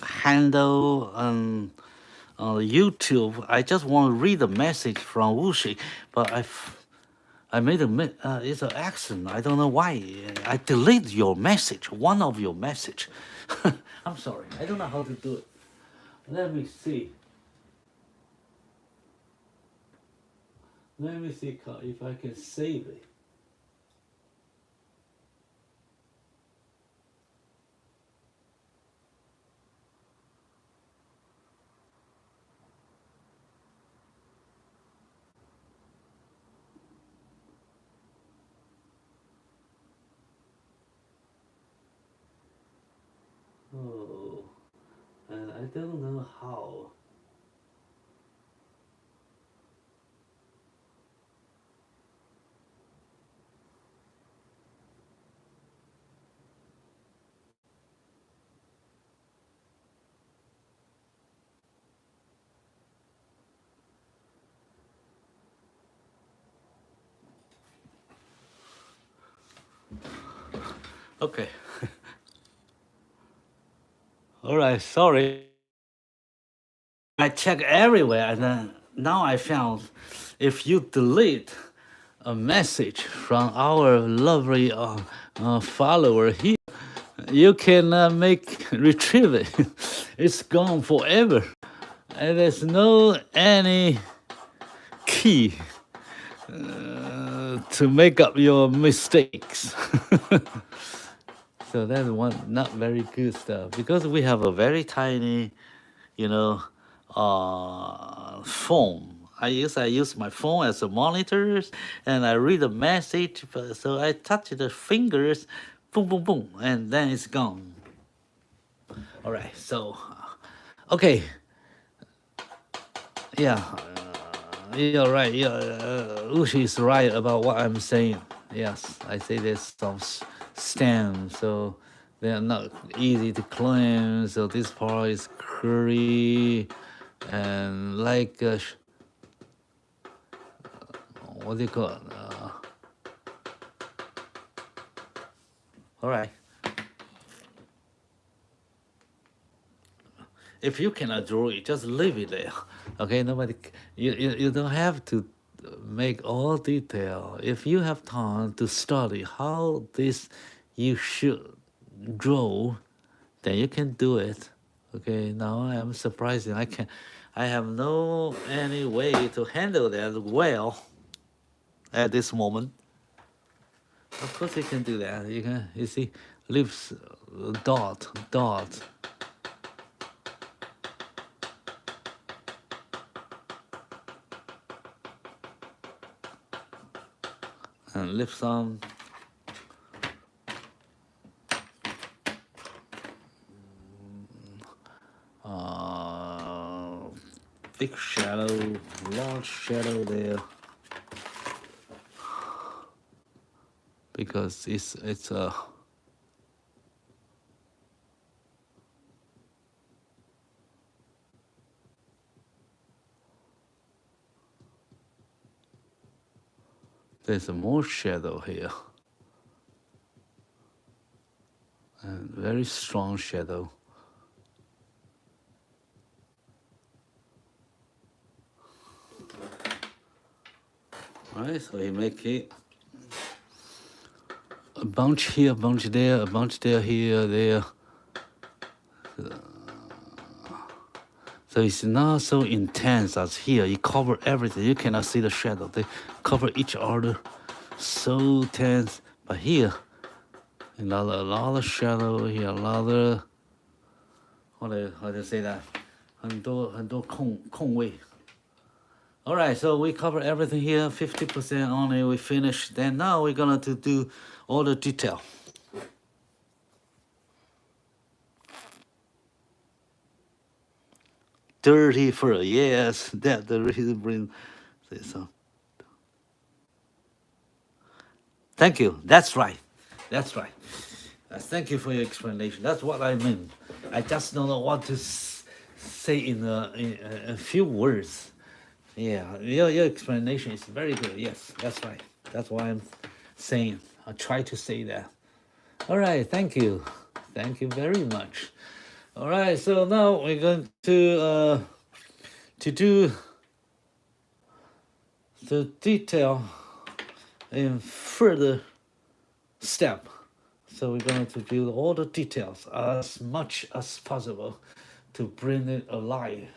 handle on YouTube. I just want to read the message from Wuxi, but I made it's an accident. I don't know why. I delete your message, one of your message. I'm sorry. I don't know how to do it. Let me see. Let me see if I can save it. Oh, and I don't know how. Okay. All right. Sorry. I check everywhere, and then now I found if you delete a message from our lovely follower here, you can make retrieve it. It's gone forever, and there's no any key to make up your mistakes. So that's one not very good stuff, because we have a very tiny, you know, phone. I use my phone as a monitor, and I read a message. So I touch the fingers, boom, boom, boom, and then it's gone. All right. So, okay. Yeah, you're right. Yeah, Ushi is right about what I'm saying. Yes, I say there's some stems, so they're not easy to clean. So this part is curly and like what do you call it? All right. If you cannot draw it, just leave it there. Okay, you don't have to make all detail. If you have time to study how this you should draw, then you can do it. Okay, now I'm surprised I have no any way to handle that well at this moment. Of course you can do that. You see, leaves dot, dot. And leave some big shadow, large shadow there. because it's there's more shadow here, and very strong shadow. Alright, so you make it a bunch here, a bunch there, a bunch there, here, there. So it's not so intense as here. You cover everything. You cannot see the shadow. They cover each other so tense. But here, a lot of shadow here, a lot of, how do you say that? 很多空位. All right, so we cover everything here, 50% only. We finished. Then now we're gonna to do all the detail. Dirty fur, yes, that the reason bring. So. Thank you. That's right. That's right. Thank you for your explanation. That's what I mean. I just don't know what to say in a few words. Yeah, your explanation is very good. Yes, that's right. That's why I'm saying. I try to say that. All right. Thank you. Thank you very much. All right. So now we're going to do the detail in further step. So we're going to do all the details as much as possible to bring it alive.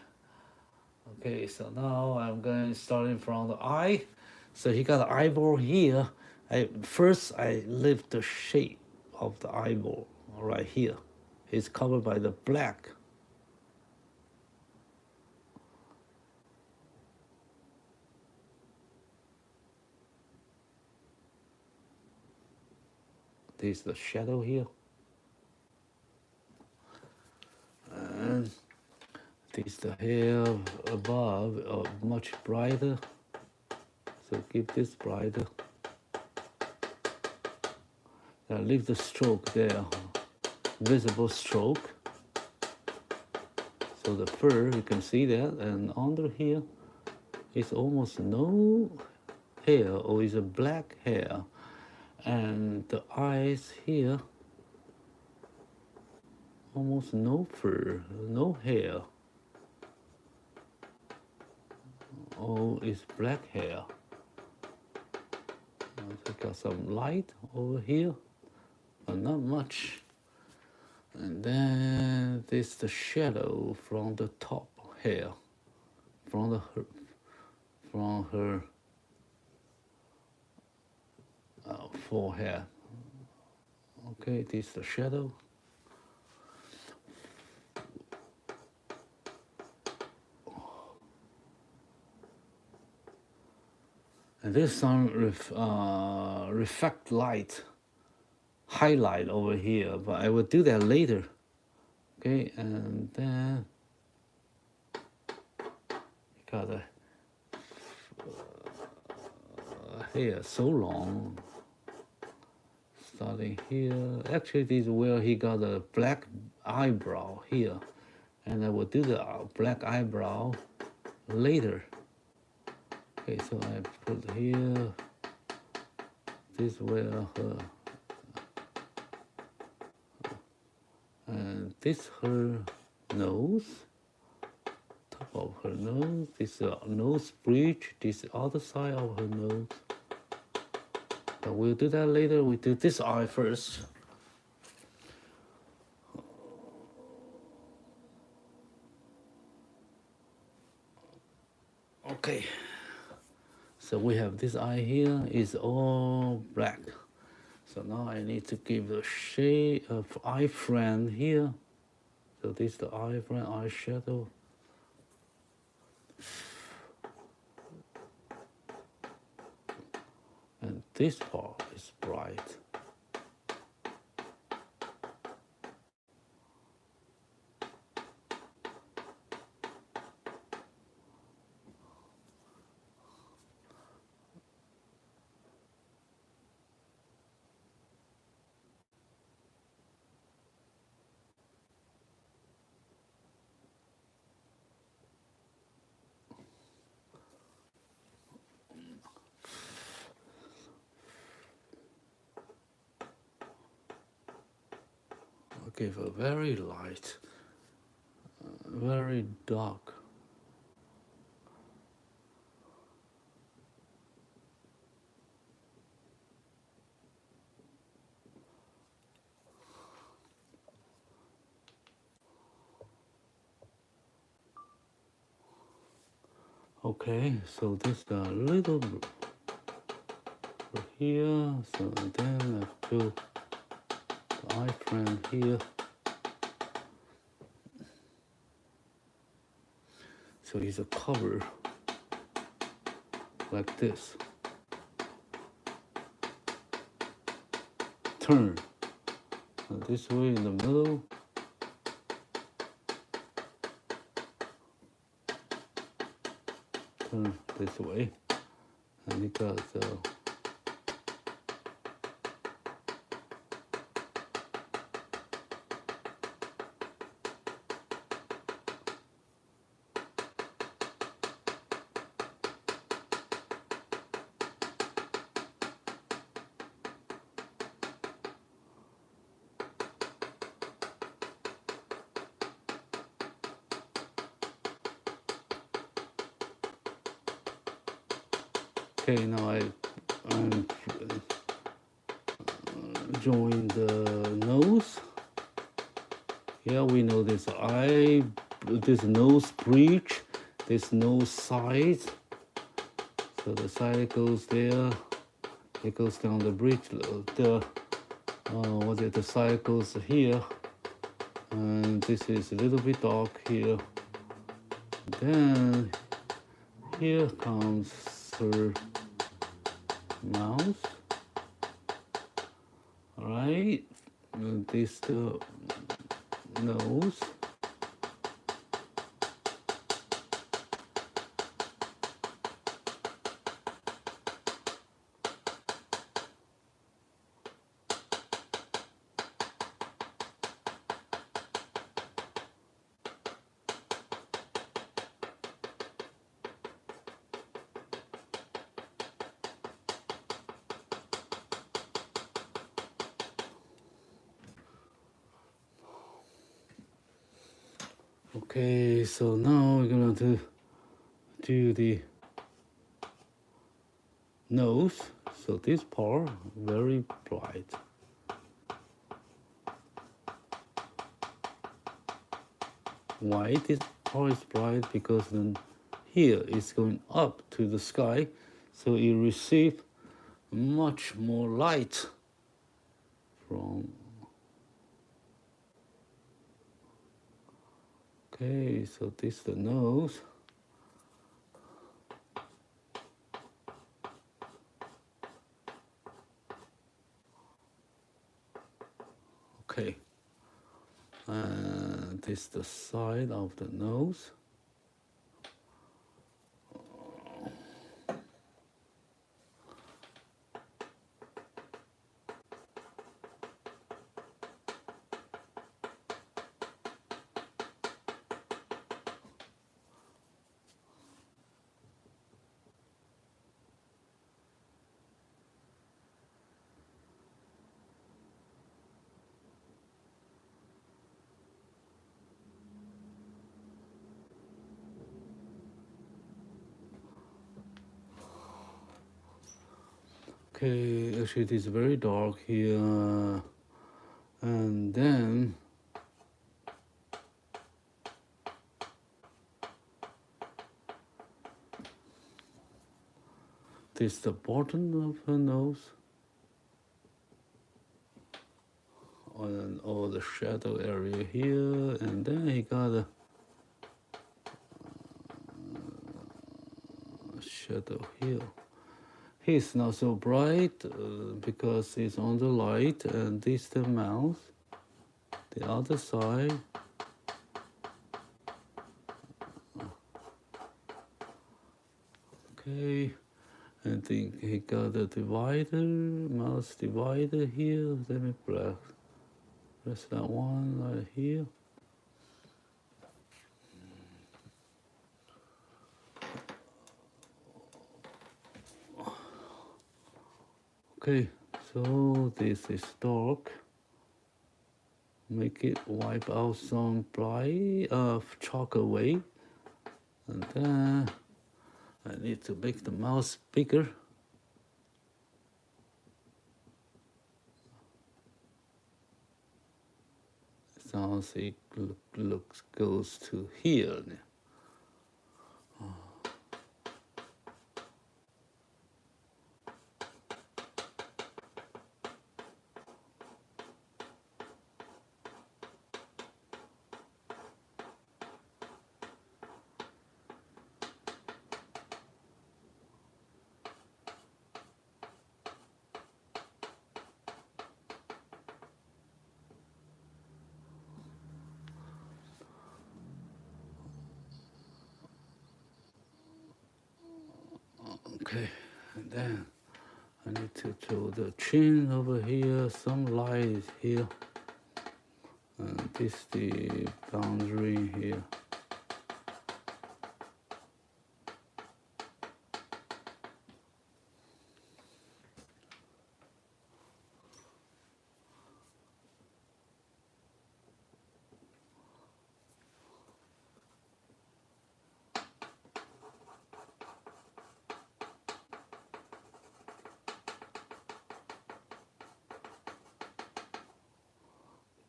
Okay, so now I'm going starting from the eye. So he got an eyeball here. First I lift the shape of the eyeball right here. It's covered by the black. This is the shadow here. And this is the hair above, much brighter. So keep this brighter. Now leave the stroke there, visible stroke. So the fur, you can see that, and under here, it's almost no hair, or is a black hair. And the eyes here, almost no fur, no hair. Oh, it's black hair. I got some light over here, but not much. And then this the shadow from the top hair, from her forehead. Okay, this is the shadow. And this sun reflect light, highlight over here, but I will do that later. Okay, and then you got a hair so long, starting here. Actually, this is where he got a black eyebrow here, and I will do the black eyebrow later. Okay, so I put here, this where her, and this her nose, top of her nose, this nose bridge, this other side of her nose. But we'll do that later. We do this eye first. Okay. So we have this eye here is all black. So now I need to give the shade of eye frame here. So this is the eye frame, eyeshadow. And this part is bright. give a very light, very dark. Okay, so this a little here, so then I do the iframe here. So it's a cover like this. Turn this way in the middle. Turn this way, and you got okay, now I'm drawing the nose. Here we know this nose bridge, this nose side. So the side goes there, it goes down the bridge. The side goes here, and this is a little bit dark here. Then here comes her mouth. All right, and this the nose. Okay, so now we're gonna do the nose. So this part very bright. Why this part is bright? Because then here it's going up to the sky, so you receive much more light from. Okay, so this is the nose. Okay, and this is the side of the nose. Okay, actually it is very dark here, and then this is the bottom of her nose, and all the shadow area here, and then he got a shadow here. He's not so bright because it's on the light, and this is the mouth. The other side. Okay, I think he got a divider, mouse divider here. Let me press that one right here. Okay, so this is dark. make it wipe out some chalk away. And then I need to make the mouse bigger. Sounds it goes to here now. Okay, and then I need to draw the chin over here, some lines here, and this the boundary here.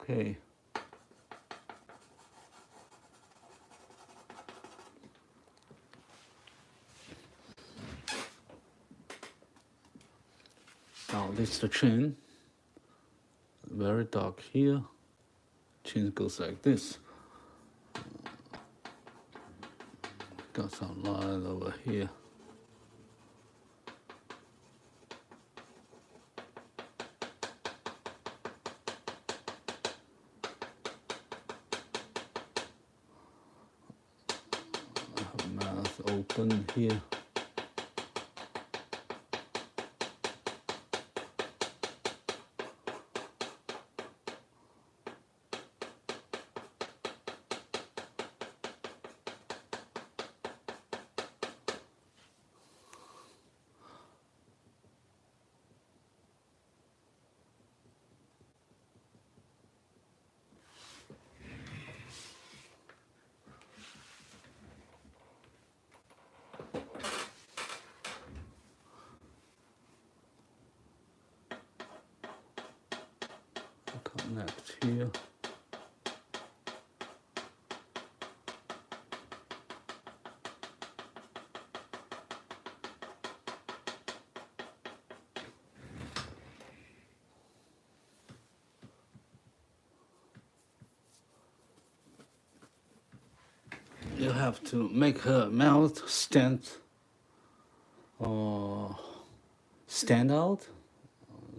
Okay. Now this is the chin. Very dark here. Chin goes like this. Got some line over here. Mouth open here. Connect here. You have to make her mouth stand out.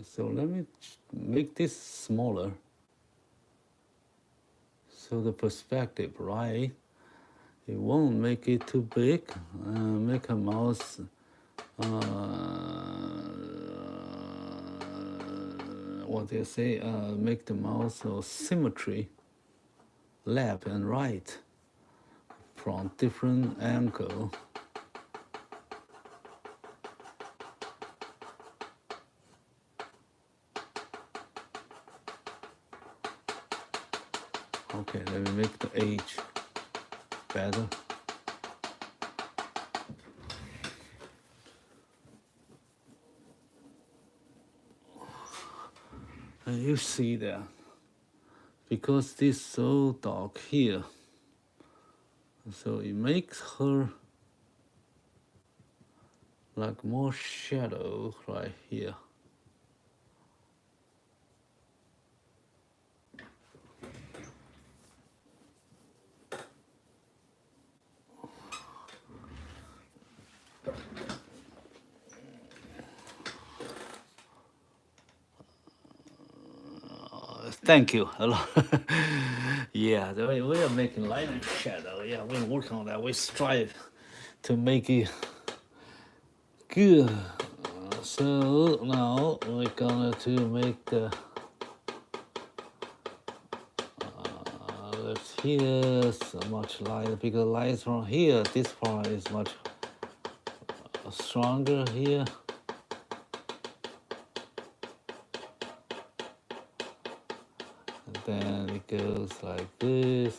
So let me make this smaller. So the perspective, right? It won't make it too big. Make her mouth what they say, make the mouth symmetry, left and right, from different angle. Okay, let me make the edge better. And you see that, because this is so dark here, so it makes her like more shadow right here. Thank you. Hello. Yeah, we are making light and shadow. Yeah, we're working on that. We strive to make it good. So now we're gonna to make the left here so much lighter, because lights from here, this part is much stronger here. And then it goes like this.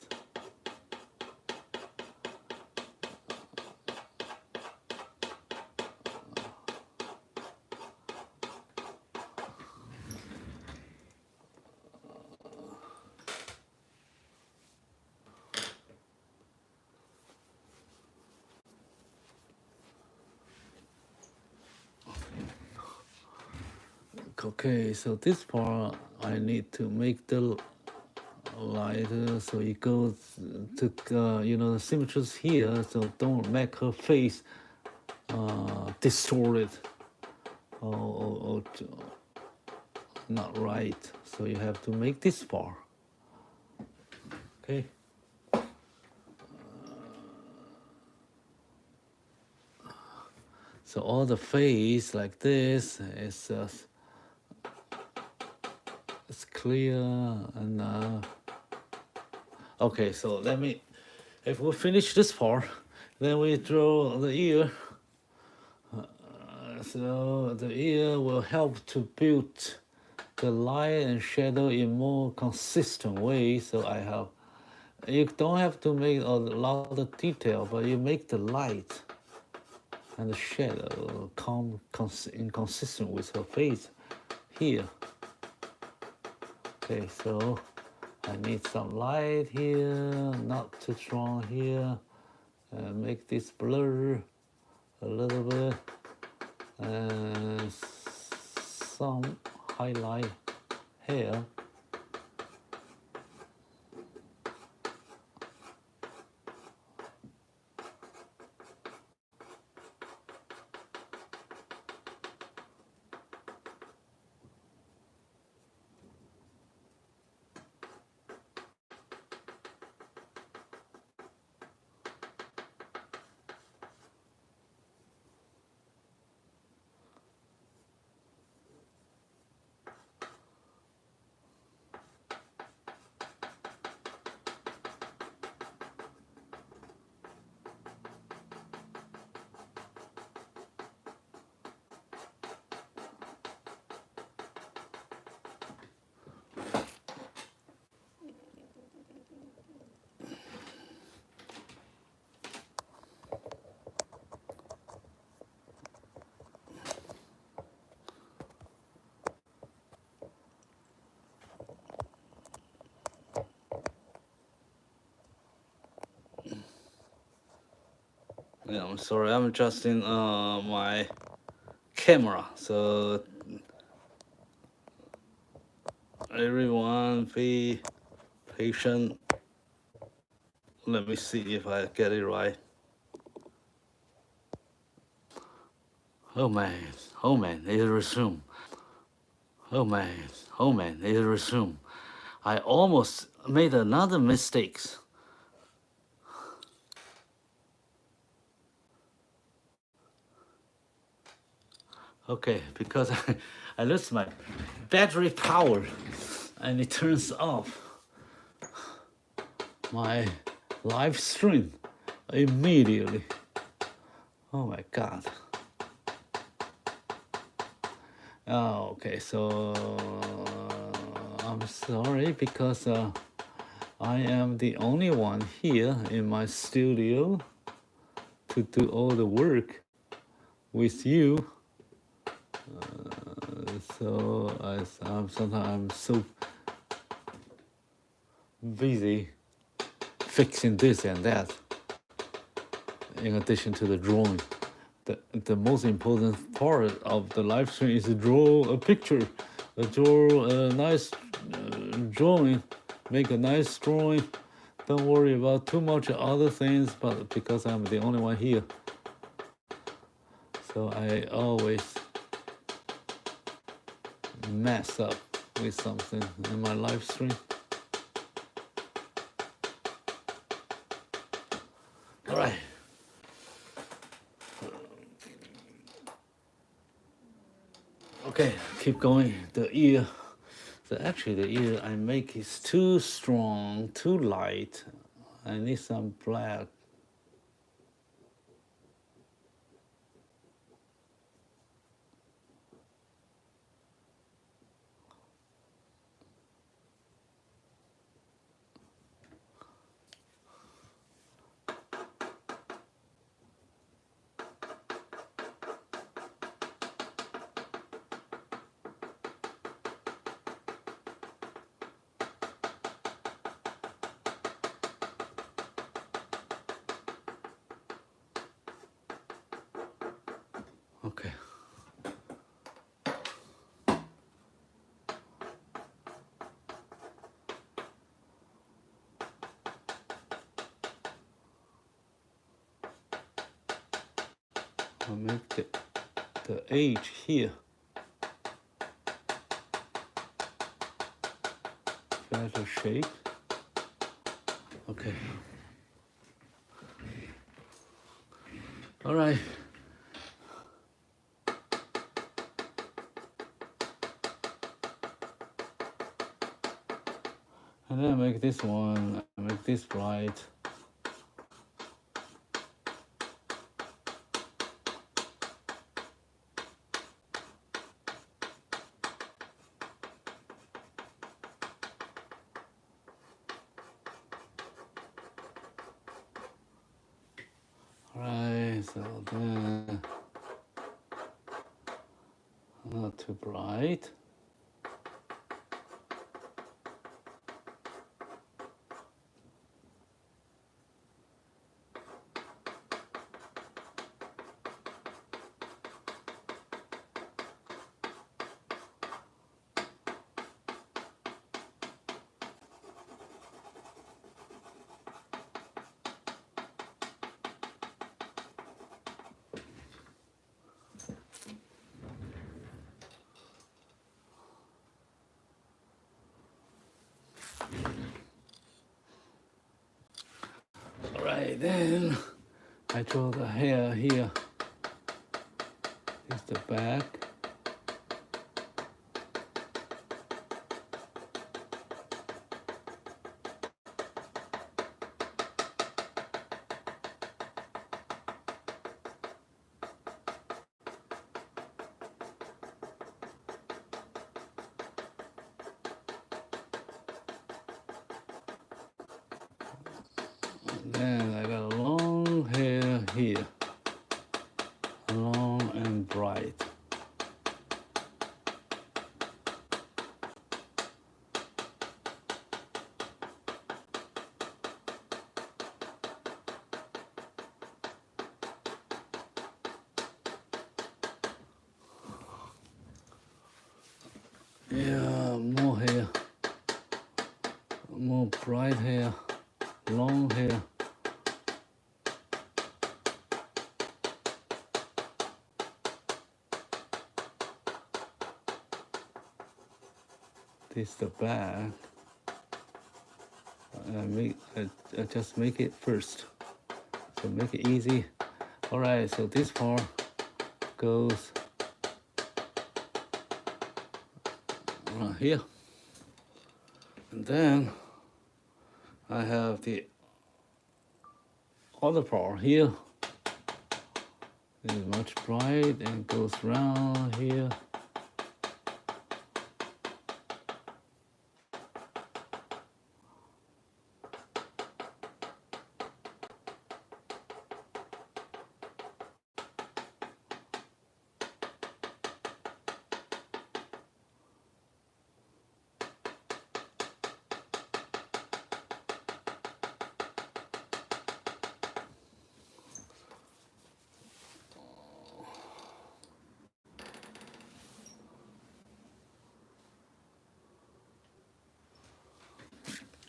Okay, so this part I need to make the lighter so it goes to the symmetries here, so don't make her face distorted or not right. So you have to make this part. Okay. So all the face like this is it's clear and okay. So if we finish this part, then we draw the ear. So the ear will help to build the light and shadow in more consistent way. So you don't have to make a lot of detail, but you make the light and the shadow come inconsistent with her face here. Okay, so I need some light here, not too strong here, and make this blur a little bit, and some highlight here. Yeah, I'm sorry, I'm adjusting my camera, so everyone be patient. Let me see if I get it right. Oh man, it resumed. Oh man, it resumed. I almost made another mistake. Okay, because I lost my battery power and it turns off my live stream immediately. Oh my God. Oh, okay, so I'm sorry because I am the only one here in my studio to do all the work with you. So sometimes I'm so busy fixing this and that. In addition to the drawing, the most important part of the live stream is to draw a picture, draw a nice drawing, make a nice drawing. Don't worry about too much other things, but because I'm the only one here, so I always mess up with something in my live stream. All right. Okay, keep going. The ear. So actually the ear I make is too strong, too light. I need some black. Okay. I'll make the H here better shape. Okay. All right. And then I make this one, I make this bright. Alright, so then not too bright. Alright, then I draw the hair here. This is the back. Then I got a long hair here, long and bright. Yeah, more hair, more bright hair, long hair. This is the back. I just make it first, so make it easy. All right, so this part goes right here, and then I have the other part here. It is much bright and goes round here.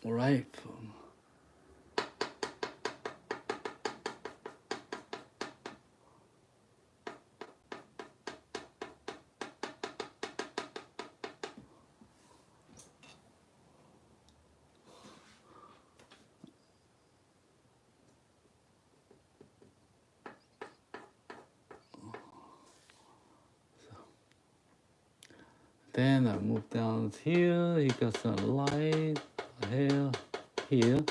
All right. Then I move down here. You got some light hair here.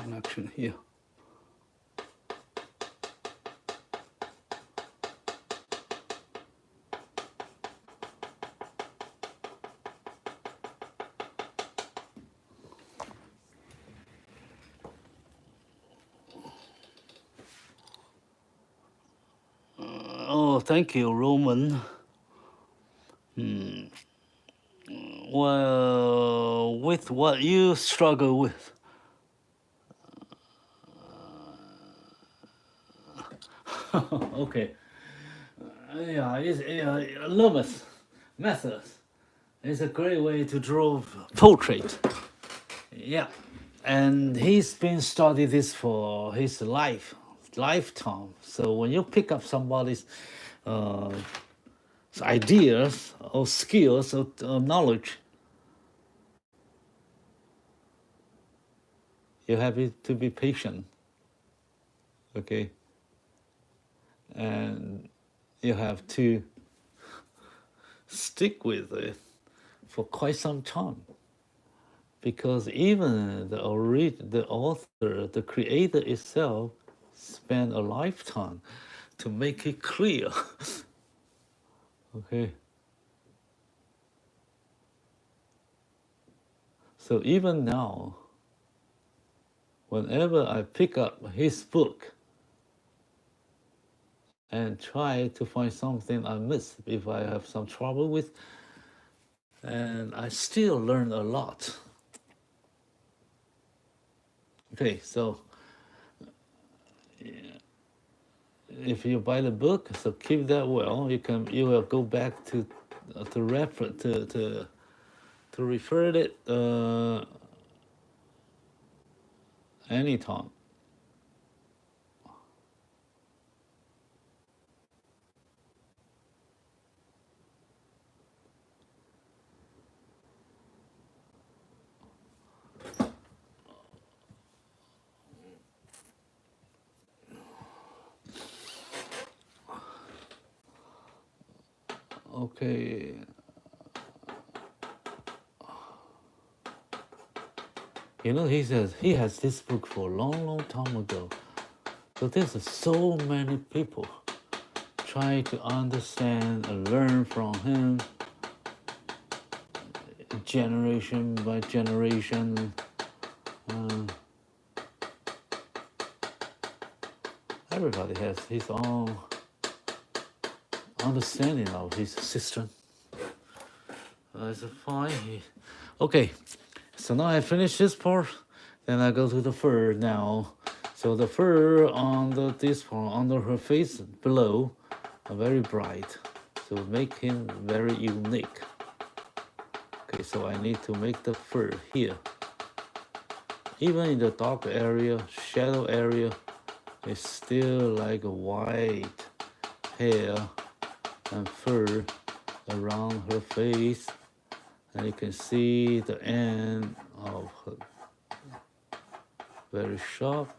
connection here. Oh, thank you, Roman. Well, with what you struggle with, okay. Yeah, it's Loomis methods. It's a great way to draw portrait. Yeah, and he's been studying this for his lifetime. So when you pick up somebody's ideas or skills or knowledge, you have to be patient. Okay, and you have to stick with it for quite some time, because even the author, the creator itself, spent a lifetime to make it clear. Okay. So even now, whenever I pick up his book and try to find something I missed, if I have some trouble with, and I still learn a lot. Okay, so if you buy the book, so keep that well. You will go back to refer to refer it anytime. Okay. You know, he says he has this book for a long time ago. So there's so many people trying to understand and learn from him, generation by generation. Everybody has his own understanding of his system. That's fine. Okay, so now I finish this part, then I go to the fur now. So the fur on this part, under her face below, are very bright, so make him very unique. Okay, so I need to make the fur here. Even in the dark area, shadow area, it's still like a white hair and fur around her face, and you can see the end of her very sharp.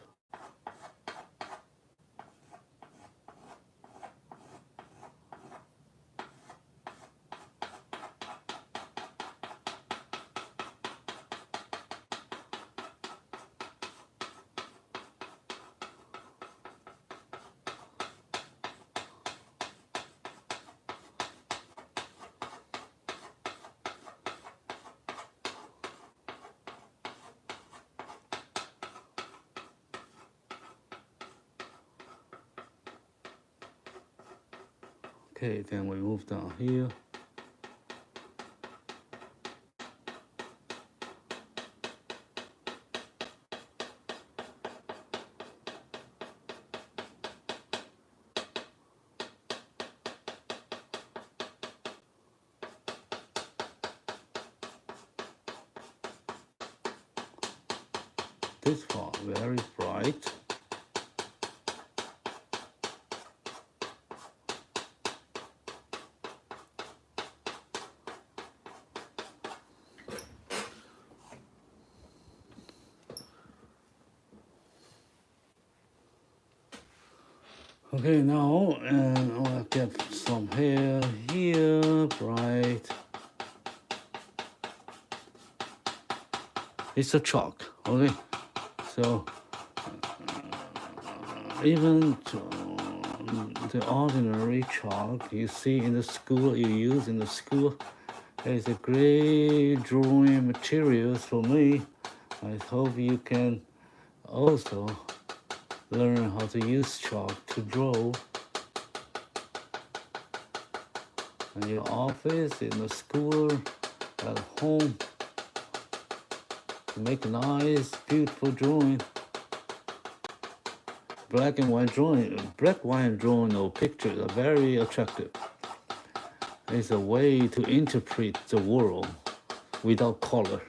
Okay, then we move down here. This part very bright. Okay, now and I'll get some hair here, bright. It's a chalk, okay? So even the ordinary chalk you see in the school, you use in the school, is a great drawing materials for me. I hope you can also learn how to use chalk to draw in your office, in the school, at home. Make a nice, beautiful drawing. Black and white drawing or pictures are very attractive. It's a way to interpret the world without color.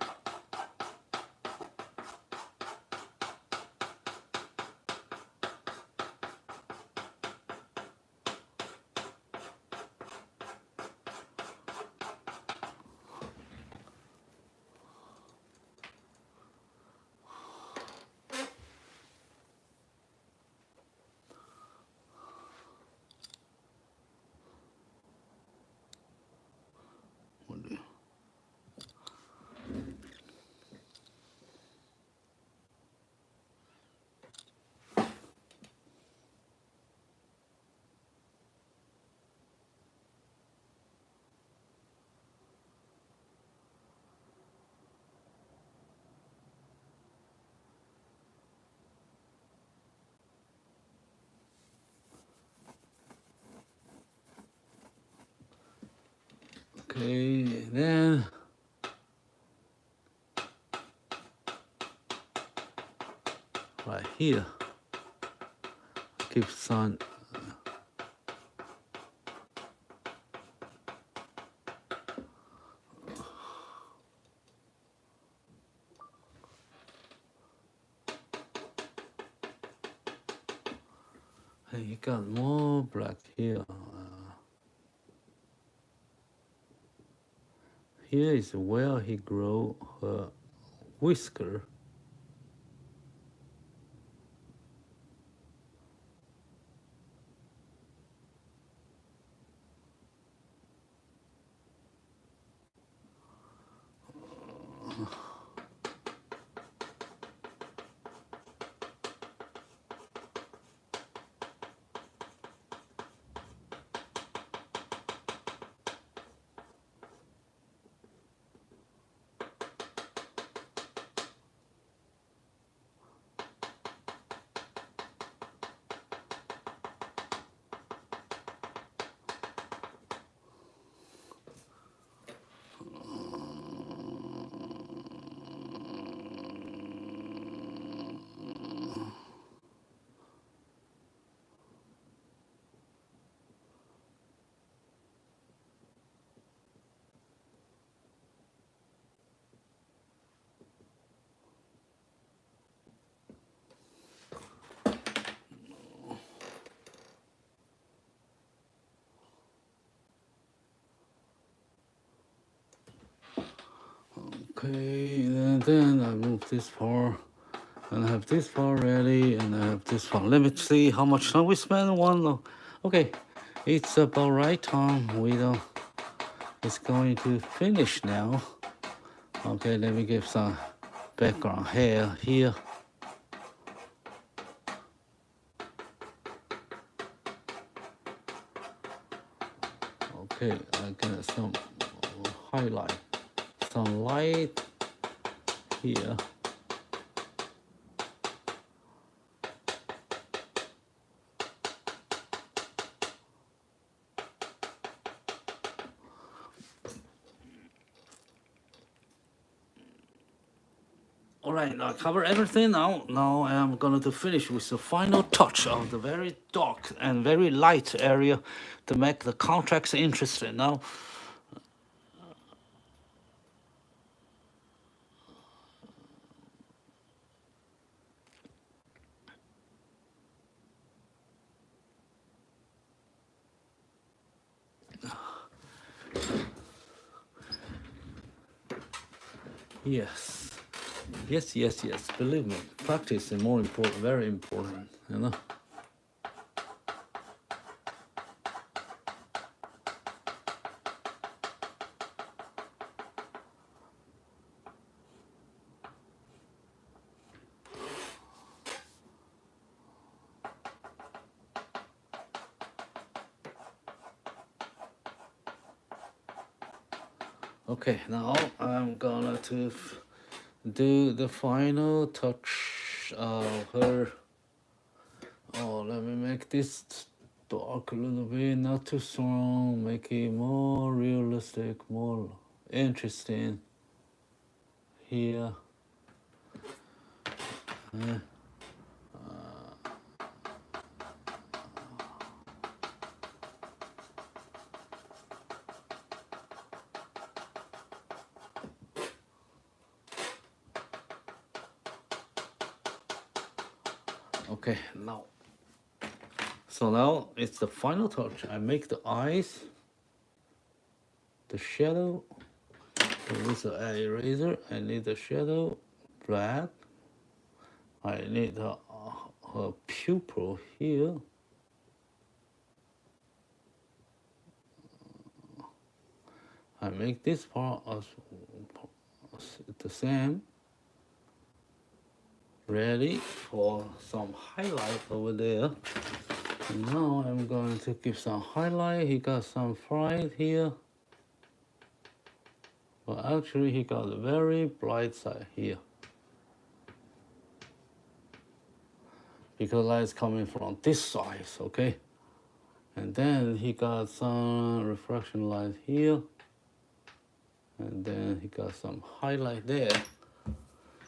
Okay, then right here, keep some and you got more black here. Here is where he grew her whisker. Okay, and then I move this part, and I have this part ready, and I have this part. Let me see how much time we spend on one. Okay, it's about right time. It's going to finish now. Okay, let me give some background hair here. Okay, I get some highlight, some light here. All right, I cover everything now. Now I'm going to finish with the final touch of the very dark and very light area to make the contrast interesting. Now, yes, yes. Believe me, practice is more important, very important. You know. Okay, now I'm gonna to do the final touch of her. Oh, let me make this dark a little bit, not too strong, make it more realistic, more interesting here. Okay, now. So now it's the final touch. I make the eyes, the shadow. With the eraser, I need the shadow, black. I need a pupil here. I make this part as the same. Ready for some highlight over there. And now I'm going to give some highlight. He got some fright here. But actually he got a very bright side here. Because light is coming from this side, okay? And then he got some reflection light here. And then he got some highlight there.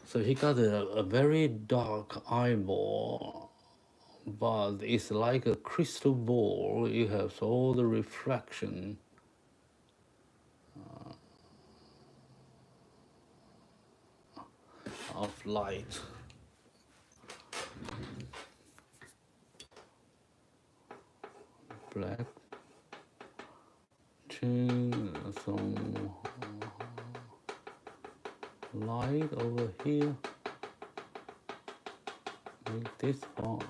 So he got a very dark eyeball, but it's like a crystal ball. It has all the reflection of light. Black chin, some light over here. Make this part.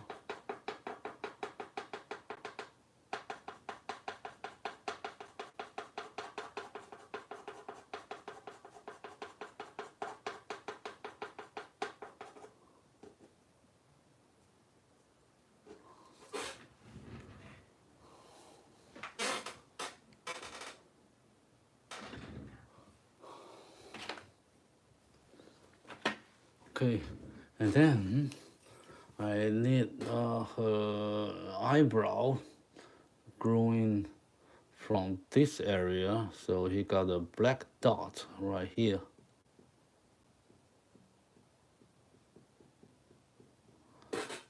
Okay, and then I need her eyebrow growing from this area, so he got a black dot right here.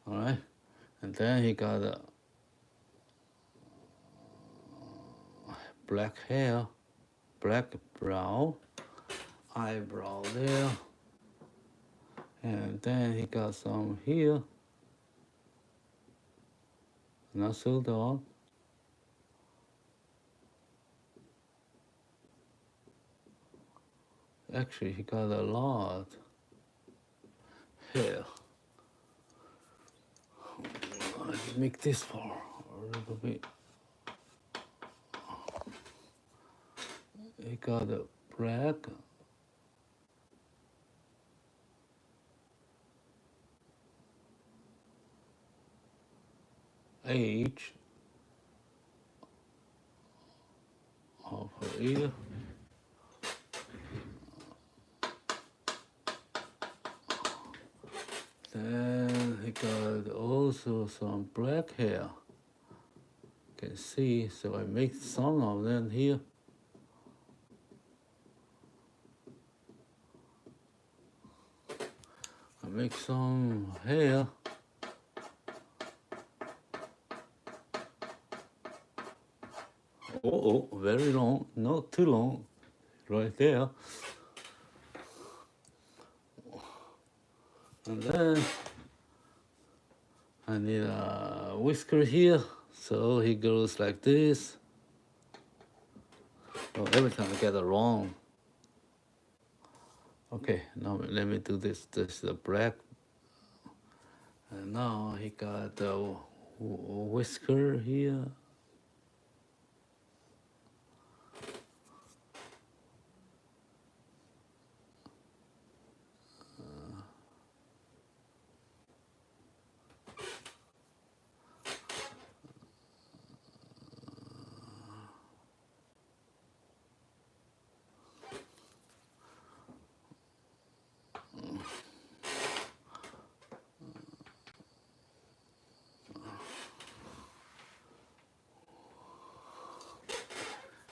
All right, and then he got a black hair, black brow, eyebrow there. And then he got some here, not so dark. Actually, he got a lot here. Let's make this part a little bit. He got a black. Age of her ear. Then he got also some black hair. You can see, so I make some of them here. I make some hair. Oh, very long, not too long, right there. And then I need a whisker here, so he goes like this. Oh, every time I get it wrong. Okay, now let me do this. This is the black. And now he got the whisker here.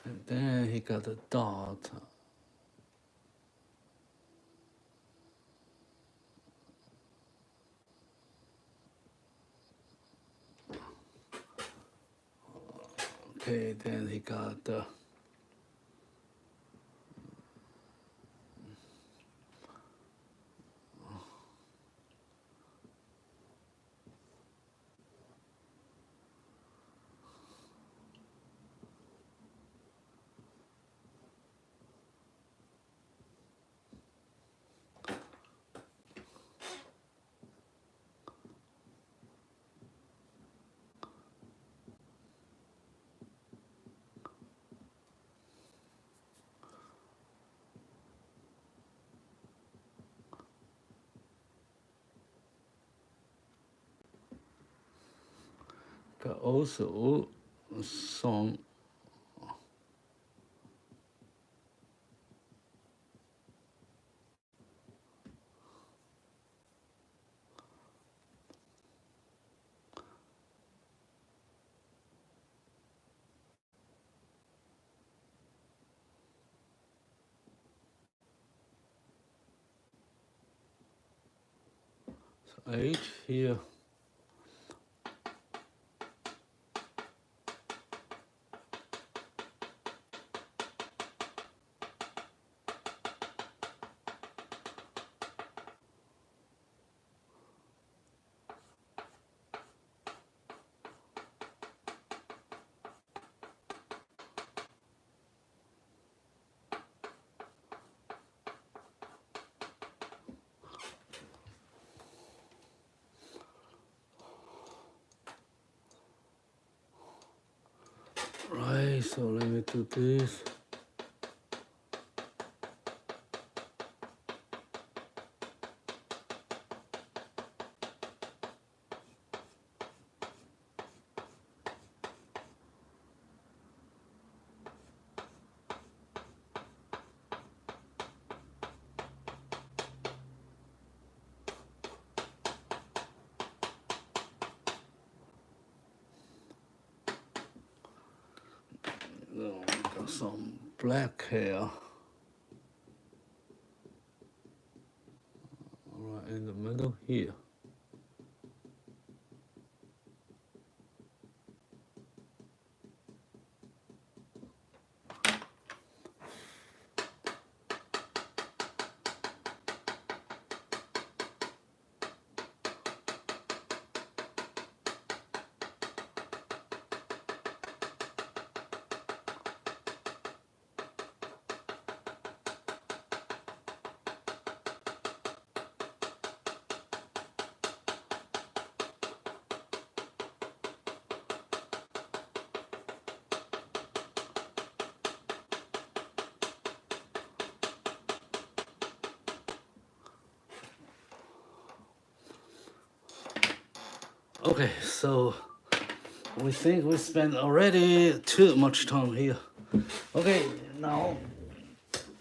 And then he got a dot. Okay, then he got also some H here. Right, so let me do this. Oh, got some black hair. Right in the middle here. Okay, so we think we spent already too much time here. Okay, now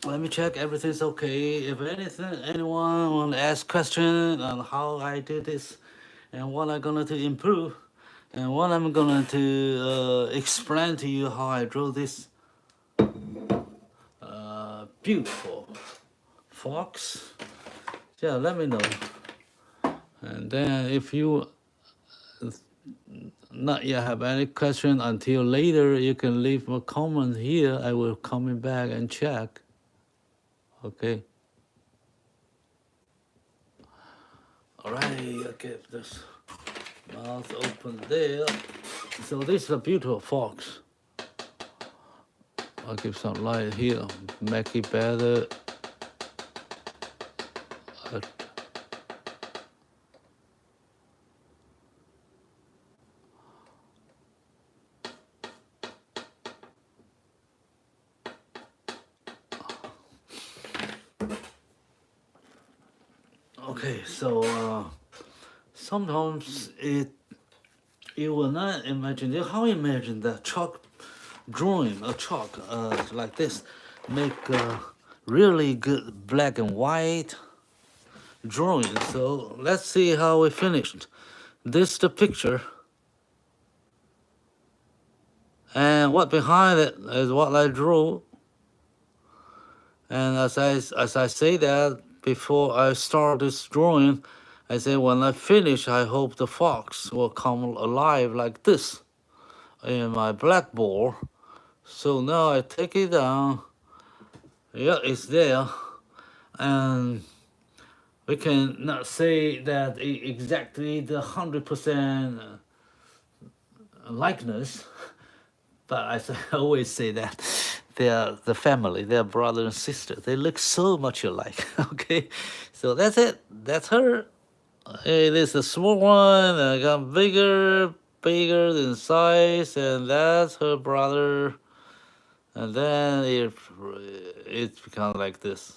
let me check everything's okay. If anyone want to ask question on how I do this and what I'm gonna to improve and what I'm gonna to explain to you how I draw this beautiful fox. Yeah, let me know. And then if you not yet have any question until later, you can leave a comment here. I will coming back and check. Okay. All right, I get this mouth open there. So this is a beautiful fox. I'll give some light here, make it better. Okay, so sometimes you will not imagine. How imagine the chalk drawing a chalk like this, make really good black and white drawing. So let's see how we finished. This the picture, And what behind it is what I drew. And as I say that before I start this drawing, I say when I finish, I hope the fox will come alive like this in my blackboard. So now I take it down. Yeah, it's there. And we can not say that exactly the 100% likeness, but I always say that they're the family, they're brother and sister. They look so much alike. Okay, so that's it. That's her. It is a small one. I got bigger in size, and that's her brother. And then it becomes like this.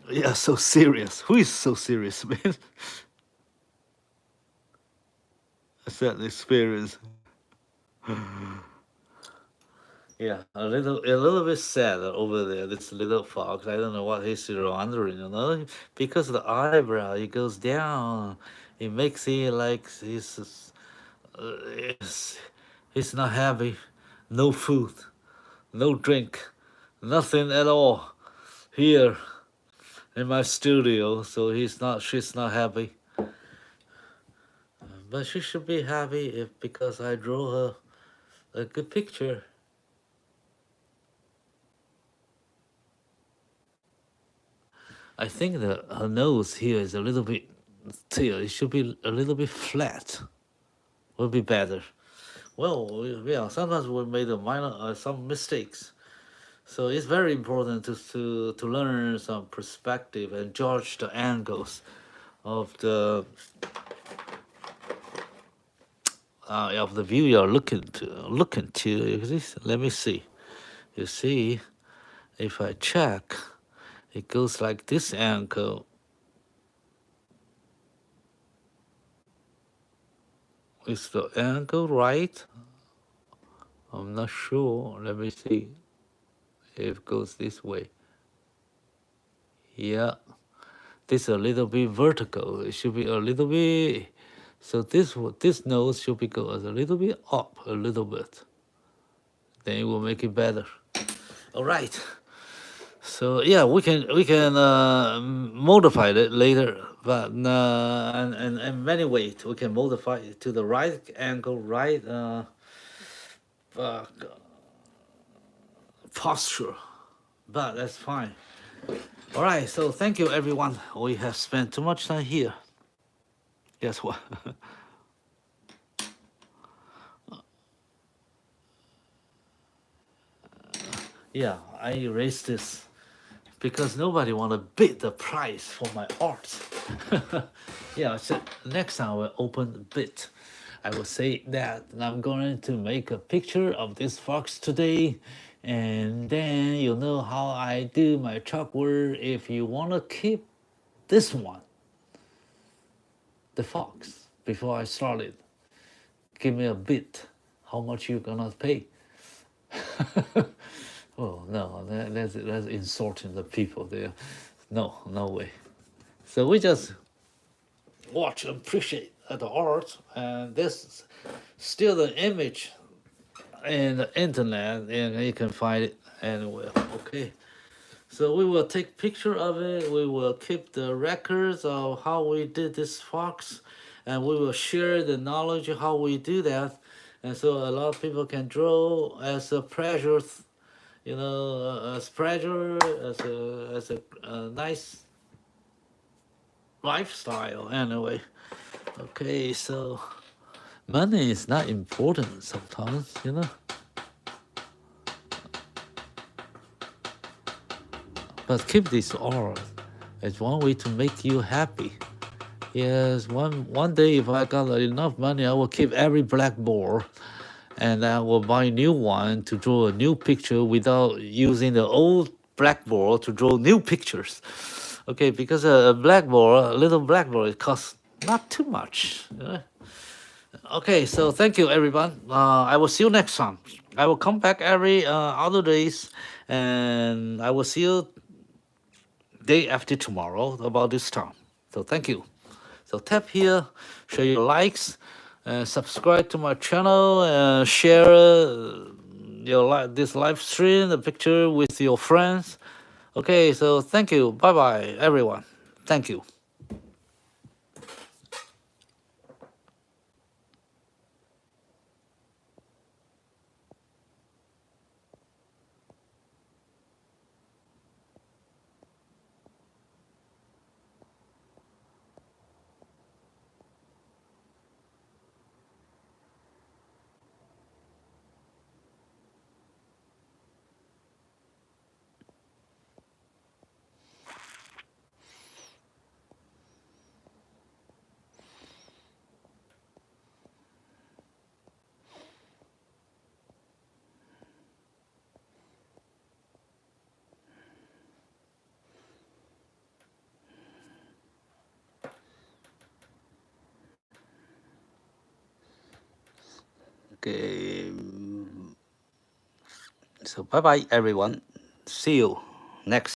Yeah, so serious. Who is so serious, man? That's that experience. Yeah, a little bit sad over there. This little fox. I don't know what he's wondering. Because the eyebrow, it goes down. It makes it like he's not happy. No food, no drink, nothing at all here in my studio. So she's not happy. But she should be happy because I drew her a good picture. I think that her nose here is a little bit tail. It should be a little bit flat. Will be better. Well, yeah. Sometimes we made some mistakes, so it's very important to learn some perspective and judge the angles of the view you're looking to. Let me see. You see, if I check, it goes like this angle. Is the angle right? I'm not sure. Let me see. If it goes this way. Yeah. This is a little bit vertical. It should be a little bit. So this nose should be go a little bit up a little bit. Then it will make it better. All right. So yeah, we can modify it later, but and many ways we can modify it to the right angle, right posture, but that's fine. All right, so thank you everyone. We have spent too much time here. Guess what? Yeah, I erased this because nobody want to bid the price for my art. Yeah, so next time we'll open the bid. I will say that I'm going to make a picture of this fox today, and then you know how I do my chalkboard. If you want to keep this one, the fox, before I started, give me a bid. How much you gonna pay? Oh no, that's insulting the people there. No way. So we just watch and appreciate the art, and this still the image in the internet, and you can find it anywhere. Okay, so we will take picture of it. We will keep the records of how we did this fox, and we will share the knowledge of how we do that, and so a lot of people can draw as a pleasure, as pleasure, as a nice lifestyle anyway. Okay, so money is not important sometimes, but keep this art as one way to make you happy. Yes, one day if I got enough money, I will keep every blackboard, and I will buy a new one to draw a new picture without using the old blackboard to draw new pictures. Okay, because a little blackboard, it costs not too much. Okay, so thank you everyone. I will see you next time. I will come back every other days, and I will see you day after tomorrow about this time. So thank you. So tap here, share your likes, subscribe to my channel, share this live stream, the picture with your friends. Okay, so thank you. Bye bye, everyone. Thank you. Okay. So bye bye, everyone. See you next.